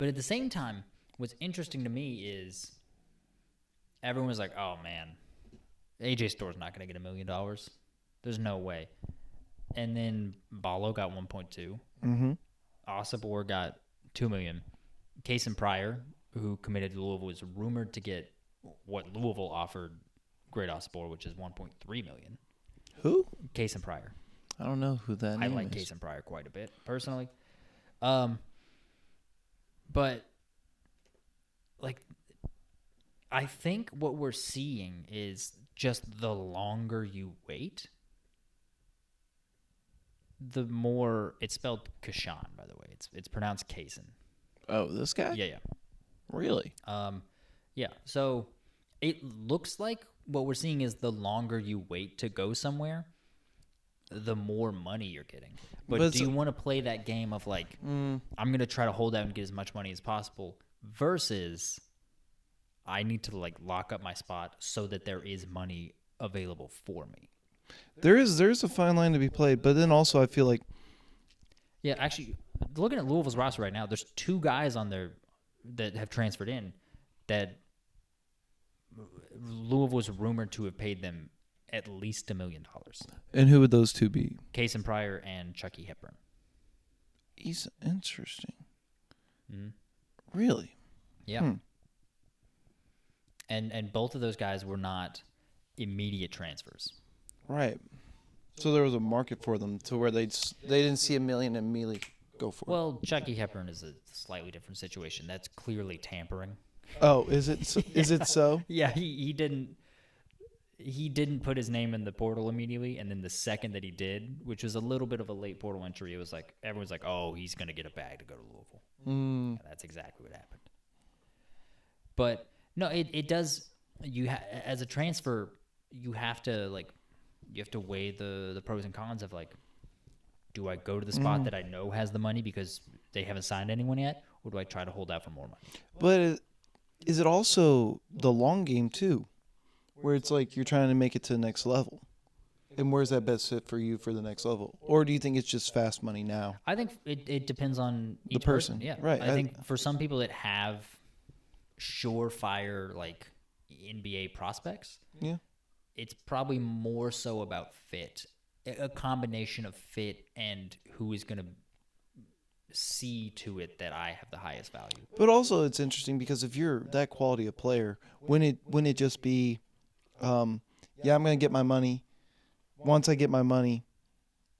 at the same time, what's interesting to me is everyone was like, "Oh man, AJ Store's not going to get $1 million. There's no way." And then Ballo got 1.2. Mm-hmm. Osobor got $2 million. Cason Pryor, who committed to Louisville, was rumored to get what Louisville offered Great Osobor, which is $1.3 million. Who? Cason Pryor. I don't know who that I name like is. Cason Pryor quite a bit, personally. But, like, I think what we're seeing is just the longer you wait, the more it's spelled Kashan, by the way. It's pronounced Cason. Oh, this guy? Yeah. Really? Yeah. So it looks like what we're seeing is the longer you wait to go somewhere, the more money you're getting. But do you want to play that game of like, I'm going to try to hold out and get as much money as possible versus I need to like lock up my spot so that there is money available for me? There's a fine line to be played, but then also I feel like yeah, actually, looking at Louisville's roster right now, there's 2 guys on there that have transferred in that Louisville was rumored to have paid them at least $1 million. And who would those 2 be? Cason Pryor and Chucky Hepburn. He's interesting. Mm-hmm. Really? Yeah. And both of those guys were not immediate transfers. Right. So there was a market for them to where they didn't see $1 million and immediately go for it. Well, Chucky Hepburn is a slightly different situation. That's clearly tampering. Oh, is it? Is it so? Yeah, he didn't put his name in the portal immediately, and then the second that he did, which was a little bit of a late portal entry, it was like everyone's like, "Oh, he's gonna get a bag to go to Louisville." And that's exactly what happened. But no, it does. As a transfer, you have to weigh the pros and cons of like, do I go to the spot that I know has the money because they haven't signed anyone yet, or do I try to hold out for more money? But is it also the long game too, where it's like you're trying to make it to the next level? And where's that best fit for you for the next level? Or do you think it's just fast money now? I think it depends on each the person. Yeah, right. I think for some people that have surefire like NBA prospects, yeah, it's probably more so about fit, a combination of fit and who is going to see to it that I have the highest value. But also it's interesting because if you're that quality of player, wouldn't it just be, I'm going to get my money. Once I get my money,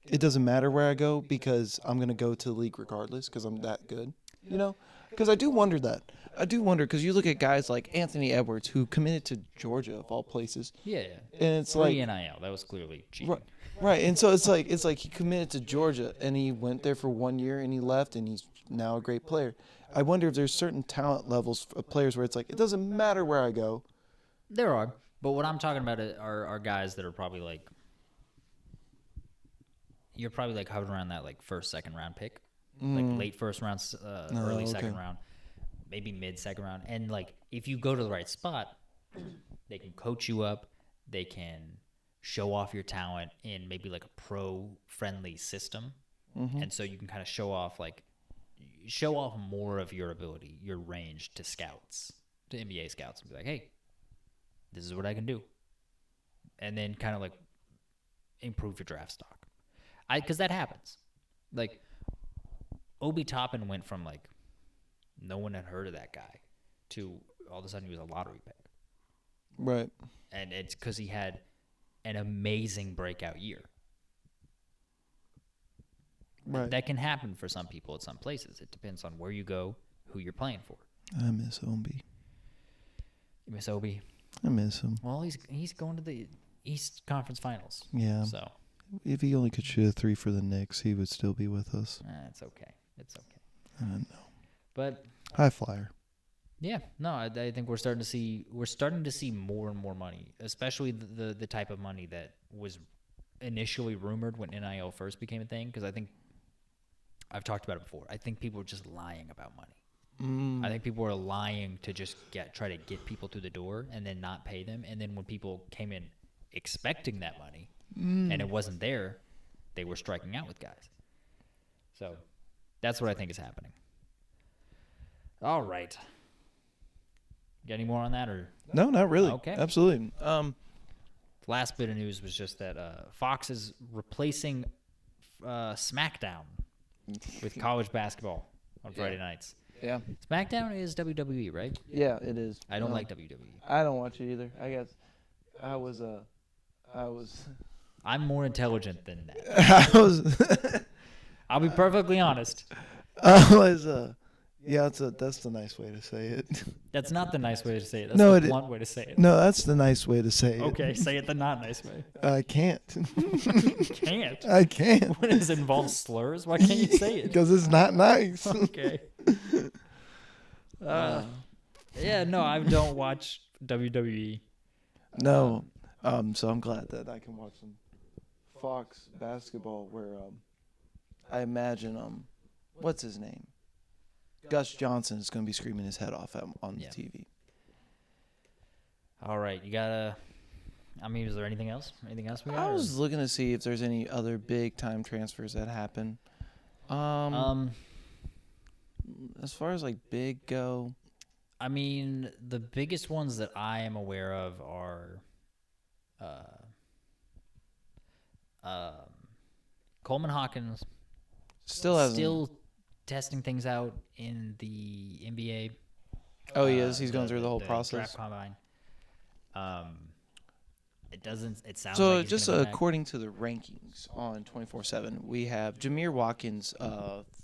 it doesn't matter where I go because I'm going to go to the league regardless because I'm that good, you know? Because I do wonder that. I do wonder because you look at guys like Anthony Edwards who committed to Georgia of all places. Yeah. And it's like NIL, that was clearly cheating. Right. And so it's like he committed to Georgia and he went there for 1 year and he left and he's now a great player. I wonder if there's certain talent levels of players where it's like it doesn't matter where I go. There are. But what I'm talking about are guys that are probably like, you're probably like hovering around that like first, second round pick, like late first round, early second round, maybe mid second round. And like if you go to the right spot, they can coach you up. They can show off your talent in maybe like a pro friendly system. And so you can kind of show off more of your ability, your range to scouts, to NBA scouts, and be like, hey, this is what I can do. And then kind of like improve your draft stock. Because that happens. Like, Obi Toppin went from like, no one had heard of that guy to all of a sudden he was a lottery pick. Right. And it's because he had an amazing breakout year. Right. That can happen for some people at some places. It depends on where you go, who you're playing for. I miss Obi. You miss Obi. I miss him. Well, he's going to the East Conference Finals. Yeah. So If he only could shoot a 3 for the Knicks, he would still be with us. it's okay. It's okay. I don't know. But High flyer. yeah, no, I think we're starting to see more and more money, especially the type of money that was initially rumored when NIL first became a thing. Because I think I've talked about it before. I think people are just lying about money. I think people are lying to just try to get people through the door and then not pay them. And then when people came in expecting that money and it wasn't there, they were striking out with guys. So that's what I think is happening. All right. Got any more on that, or No, not really. Okay. Absolutely. last bit of news was just that Fox is replacing SmackDown with college basketball on Friday nights. Yeah. SmackDown is WWE, right? Yeah, it is. I don't like WWE. I don't watch it either. I guess I was I'm more intelligent than that. I was I'll be perfectly honest. yeah, that's the nice way to say it. That's not the nice way to say it. That's No, the blunt way to say it. No, that's the nice way to say it. Okay, say it the not nice way. I can't. You can't. I can't. What does it involve slurs? Why can't you say it? Because it's not nice. Okay. Yeah, no, I don't watch WWE. No. So I'm glad that I can watch some Fox basketball where I imagine what's his name? Gus Johnson is going to be screaming his head off on the TV. All right, you gotta. I mean, is there anything else? Anything else we got? I was looking to see if there's any other big time transfers that happen. As far as like big go, I mean, the biggest ones that I am aware of are, Coleman Hawkins still testing things out in the NBA. Oh, he is. He's going through the whole process. Draft combine. It doesn't. It sounds so like he's just gonna be according to the rankings on 24/7, we have Jameer Watkins,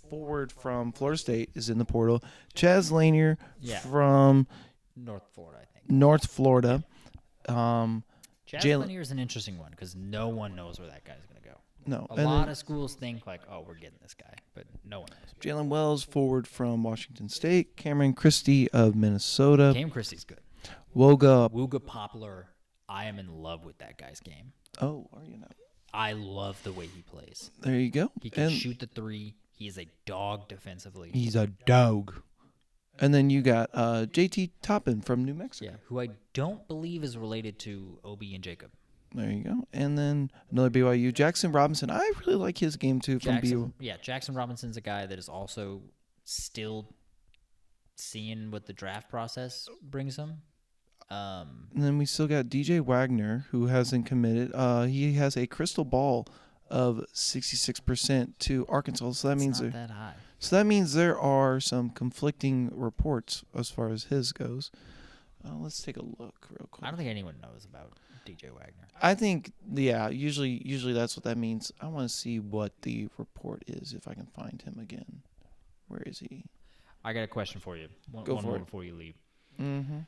forward from Florida State, is in the portal. Chaz Lanier from North Florida, I think. North Florida. Chaz Lanier is an interesting one because no one knows where that guy's going to go. No, A lot of schools think like, oh, we're getting this guy, but no one knows. Jalen Wells, forward from Washington State. Cameron Christie of Minnesota. Cam Christie's good. Wooga Poplar. I am in love with that guy's game. Oh, are you not? I love the way he plays. There you go. He can shoot the three. He is a dog defensively. He's a dog. And then you got JT Toppin from New Mexico. Yeah, who I don't believe is related to Obi and Jacob. There you go. And then another BYU, Jackson Robinson. I really like his game too from BYU. Yeah, Jackson Robinson's a guy that is also still seeing what the draft process brings him. And then we still got DJ Wagner, who hasn't committed. He has a crystal ball of 66% to Arkansas. So that means not that high. So that means there are some conflicting reports as far as his goes. Let's take a look real quick. I don't think anyone knows about DJ Wagner. I think, yeah, usually that's what that means. I want to see what the report is, if I can find him again. Where is he? I got a question for you. One more before you leave. Mm-hmm.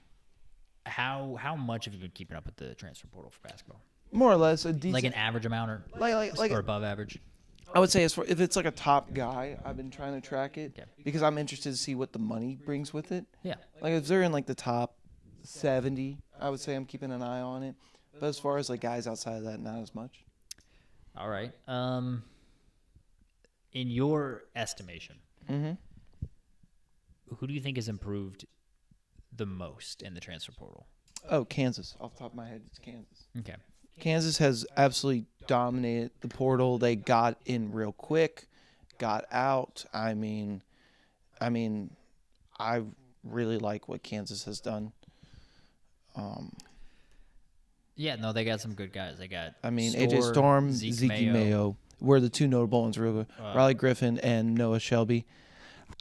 How much have you been keeping up with the transfer portal for basketball? More or less a decent, like an average amount, or above average. I would say if it's like a top guy, I've been trying to track it because I'm interested to see what the money brings with it. Yeah. Like if they're in like the top 70, I would say I'm keeping an eye on it. But as far as like guys outside of that, not as much. All right. In your estimation, who do you think has improved the most in the transfer portal? Oh, Kansas. Off the top of my head, it's Kansas. Okay. Kansas has absolutely dominated the portal. They got in real quick, got out. I mean, I really like what Kansas has done. Yeah, no, they got some good guys. They got AJ Storm, Zeke Mayo were the two notable ones, really. Riley Griffin and Noah Shelby.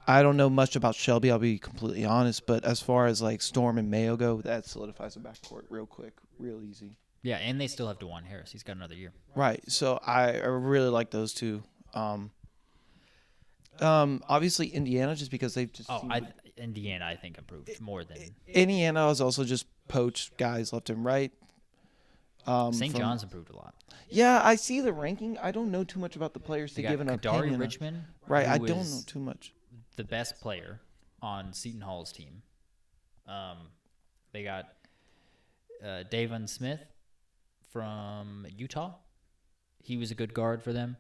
I don't know much about Shelby, I'll be completely honest, but as far as like Storm and Mayo go, that solidifies the backcourt real quick, real easy. Yeah, and they still have DeJuan Harris. He's got another year. Right. So I really like those two. Obviously Indiana, just because they've just. Indiana, I think, improved more than. Indiana is also just poach guys left and right. St. John's improved a lot. Yeah, I see the ranking. I don't know too much about the players They to got give an Kadari opinion. Richmond, Right, who I don't is know too much. the best player on Seton Hall's team. They got Davon Smith from Utah. He was a good guard for them.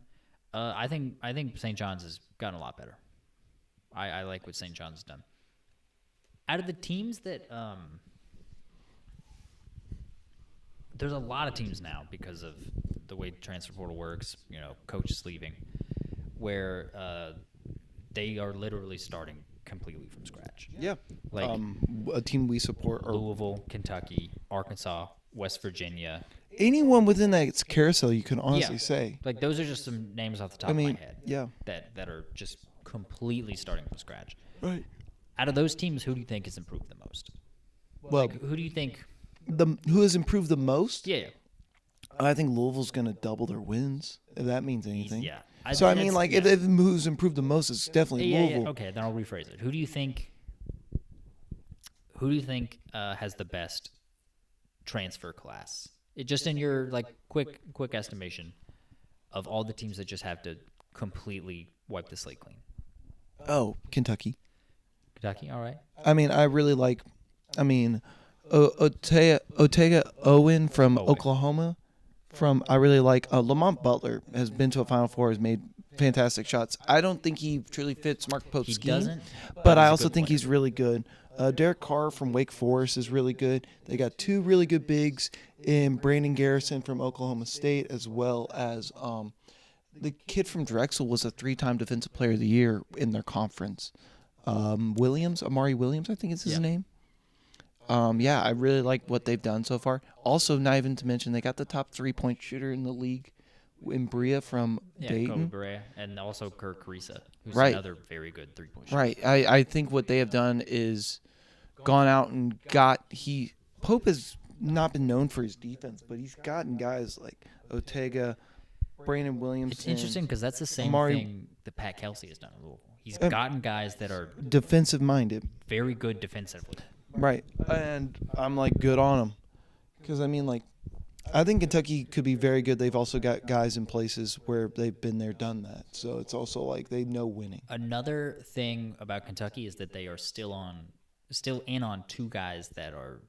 I think St. John's has gotten a lot better. I like what St. John's has done. Out of the teams that there's a lot of teams now because of the way the transfer portal works, coaches leaving, where they are literally starting completely from scratch. Yeah. Like a team we support. Or Louisville, Kentucky, Arkansas, West Virginia. anyone within that carousel, you can honestly say. Like those are just some names off the top of my head. Yeah. That are just completely starting from scratch. Right. Out of those teams, who do you think has improved the most? Well, Who do you think? who has improved the most? Yeah. I think Louisville's going to double their wins, if that means anything. Yeah. So, I mean, like, if who's improved the most, it's definitely Louisville. Yeah. Okay, then I'll rephrase it. Who do you think has the best transfer class? Just in your, quick estimation of all the teams that just have to completely wipe the slate clean. Oh, Kentucky. Kentucky, all right. I mean, I really like, Otega Owen from Oklahoma. I really like Lamont Butler has been to a Final Four, has made fantastic shots. I don't think he truly fits Mark Pope's scheme. Doesn't, but I also think he's really good. Derek Carr from Wake Forest is really good. They got two really good bigs in Brandon Garrison from Oklahoma State, as well as the kid from Drexel was a 3-time Defensive Player of the Year in their conference. Amari Williams, I think is his name. I really like what they've done so far. Also, not even to mention, they got the top 3-point shooter in the league in Bria from Dayton. Kobe Brea, and also Kirk Risa, who's Right. another very good 3-point shooter. Right. I think what they have done is gone out and Pope has not been known for his defense, but he's gotten guys like Otega, Brandon Williams. It's interesting because that's the same thing that Pat Kelsey has done in Louisville. He's gotten guys that are defensive-minded. very good defensively. Right. And I'm, good on them. Because, I think Kentucky could be very good. They've also got guys in places where they've been there, done that. So it's also they know winning. Another thing about Kentucky is that they are still in on two guys that are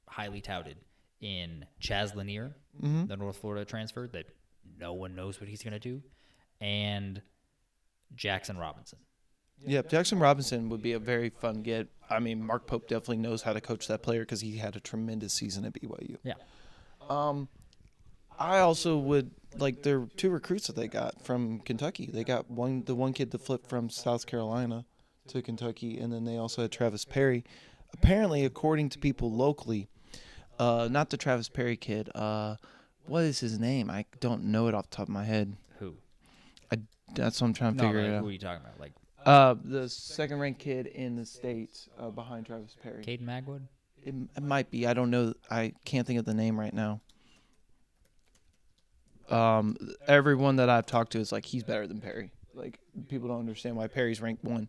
highly touted in Chaz Lanier, the North Florida transfer that no one knows what he's going to do, and Jackson Robinson. Yeah, Jackson Robinson would be a very fun get. I mean, Mark Pope definitely knows how to coach that player because he had a tremendous season at BYU. Yeah. I also would there are two recruits that they got from Kentucky. They got the one kid that flipped from South Carolina to Kentucky, and then they also had Travis Perry. Apparently, according to people locally, not the Travis Perry kid. What is his name? I don't know it off the top of my head. Who? That's what I'm trying to figure it out. Who are you talking about? The second-ranked kid in the States behind Travis Perry. Caden Magwood? It might be. I don't know. I can't think of the name right now. Everyone that I've talked to is he's better than Perry. People don't understand why Perry's ranked 1.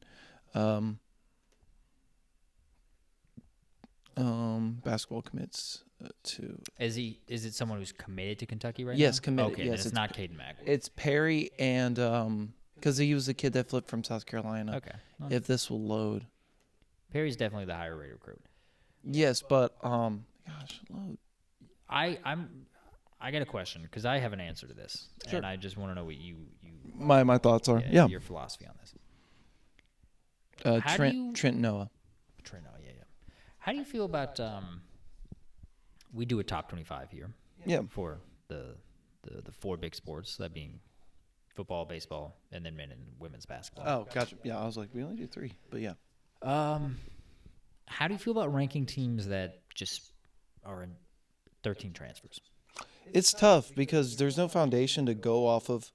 Basketball commits to. Is it someone who's committed to Kentucky right now? Yes, committed. Okay, yes, it's not Caden Magwood. It's Perry and because he was the kid that flipped from South Carolina. Okay. If this will load. Perry's definitely the higher rated recruit. Yes, but load. I got a question because I have an answer to this, Sure. and I just want to know what you my thoughts are. Yeah. your philosophy on this. Trent Noah. Trent Noah, yeah. How do you feel about we do a top 25 here? Yeah. For the four big sports, that being football, baseball, and then men and women's basketball. Oh, gotcha. Yeah, I was we only do 3, but yeah. How do you feel about ranking teams that just are in 13 transfers? It's tough because there's no foundation to go off of.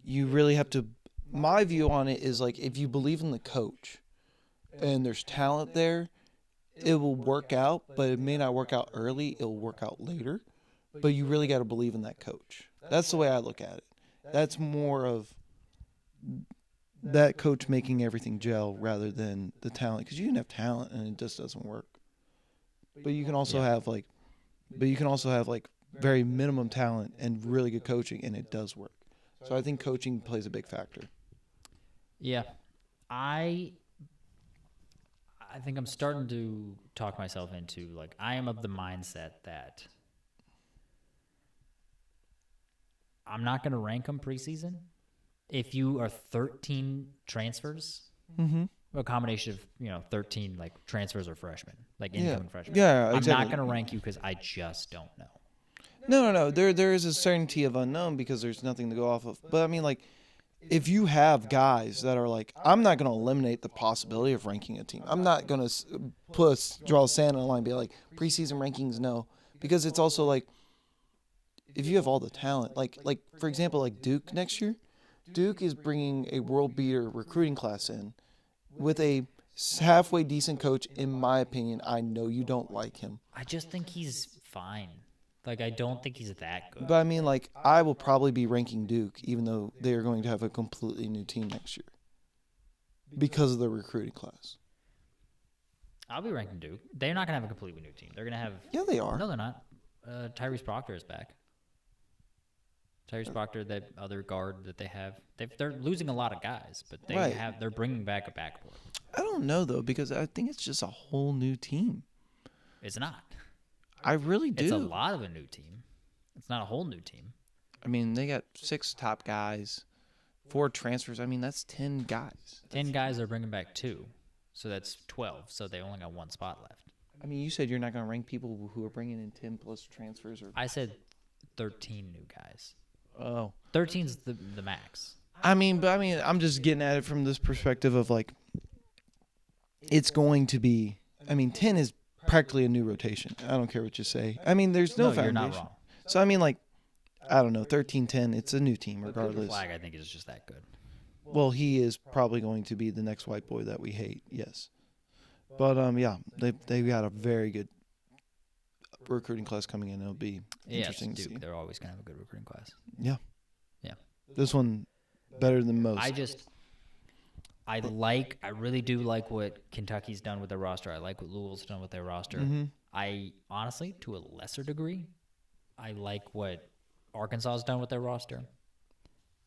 You really have to. My view on it is if you believe in the coach, and there's talent there, it will work out. But it may not work out early. It'll work out later. But you really got to believe in that coach. That's the way I look at it. That's more of that coach making everything gel rather than the talent. Because you can have talent and it just doesn't work. but you can also have like very minimum talent and really good coaching, and it does work. So I think coaching plays a big factor. Yeah, I think I'm starting to talk myself into, like, I am of the mindset that I'm not going to rank them preseason. If you are 13 transfers, a combination of 13 like transfers or freshmen, like incoming freshmen. Yeah, I'm exactly. not going to rank you because I just don't know. No. There is a certainty of unknown because there's nothing to go off of. But I mean, like, if you have guys that are like, I'm not going to eliminate the possibility of ranking a team. I'm not going to draw a sand on a line and be like, preseason rankings, no. Because it's also like, if you have all the talent, like for example, like Duke next year, Duke is bringing a world beater recruiting class in with a halfway decent coach, in my opinion. I know you don't like him. I just think he's fine. Like, I don't think he's that good. But I mean, like, I will probably be ranking Duke, even though they are going to have a completely new team next year because of the recruiting class. I'll be ranking Duke. They're not going to have a completely new team. They're going to have... Yeah, they are. No, they're not. Tyrese Proctor is back. Tyrese Proctor, that other guard that they have, they're losing a lot of guys, but they're bringing back a backboard. I don't know, though, because I think it's just a whole new team. It's not. I really do. It's a lot of a new team. It's not a whole new team. I mean, they got 6 top guys, 4 transfers. I mean, that's 10 guys. 10 guys are bringing back 2, so that's 12. So they only got 1 spot left. I mean, you said you're not going to rank people who are bringing in 10 plus transfers, or I said 13 new guys. Oh, 13's the max. I'm just getting at it from this perspective of like, it's going to be. I mean, 10 is practically a new rotation. I don't care what you say. I mean, there's no foundation. You're not wrong. So I mean, like, I don't know, 13-10. It's a new team regardless. Flag, I think, is just that good. Well, he is probably going to be the next white boy that we hate. Yes, but yeah, they got a very good recruiting class coming in. It'll be interesting to see. They're always gonna have a good recruiting class. Yeah. Yeah. This one better than most. I really do like what Kentucky's done with their roster. I like what Louisville's done with their roster. Mm-hmm. I honestly, to a lesser degree, I like what Arkansas has done with their roster.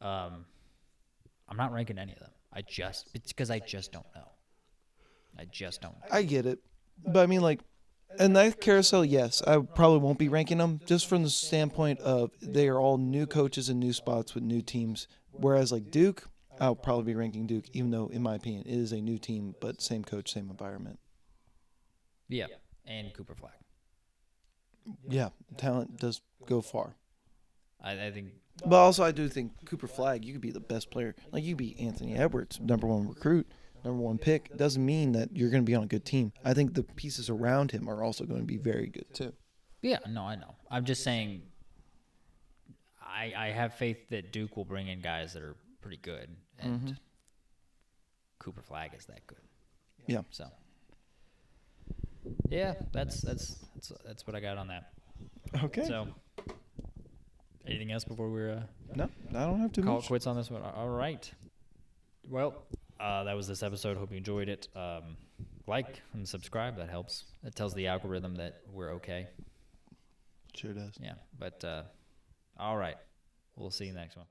I'm not ranking any of them. It's because I just don't know. I just don't know. I get it. But I mean, like, in that carousel, yes, I probably won't be ranking them just from the standpoint of they are all new coaches and new spots with new teams. Whereas, like, Duke, I'll probably be ranking Duke, even though, in my opinion, it is a new team, but same coach, same environment. Yeah, and Cooper Flag. Yeah, talent does go far. I think. But also, I do think Cooper Flag, you could be the best player. Like, you could be Anthony Edwards, #1 recruit, #1 pick. It doesn't mean that you're going to be on a good team. I think the pieces around him are also going to be very good, too. Yeah, no, I know. I'm just saying I have faith that Duke will bring in guys that are pretty good, and Cooper Flag is that good. Yeah. So, yeah, that's what I got on that. Okay. So, anything else before we're No, I don't have to call it quits on this one? All right. Well, that was this episode. Hope you enjoyed it. Like and subscribe. That helps. It tells the algorithm that we're okay. Sure does. Yeah. But all right. We'll see you next one.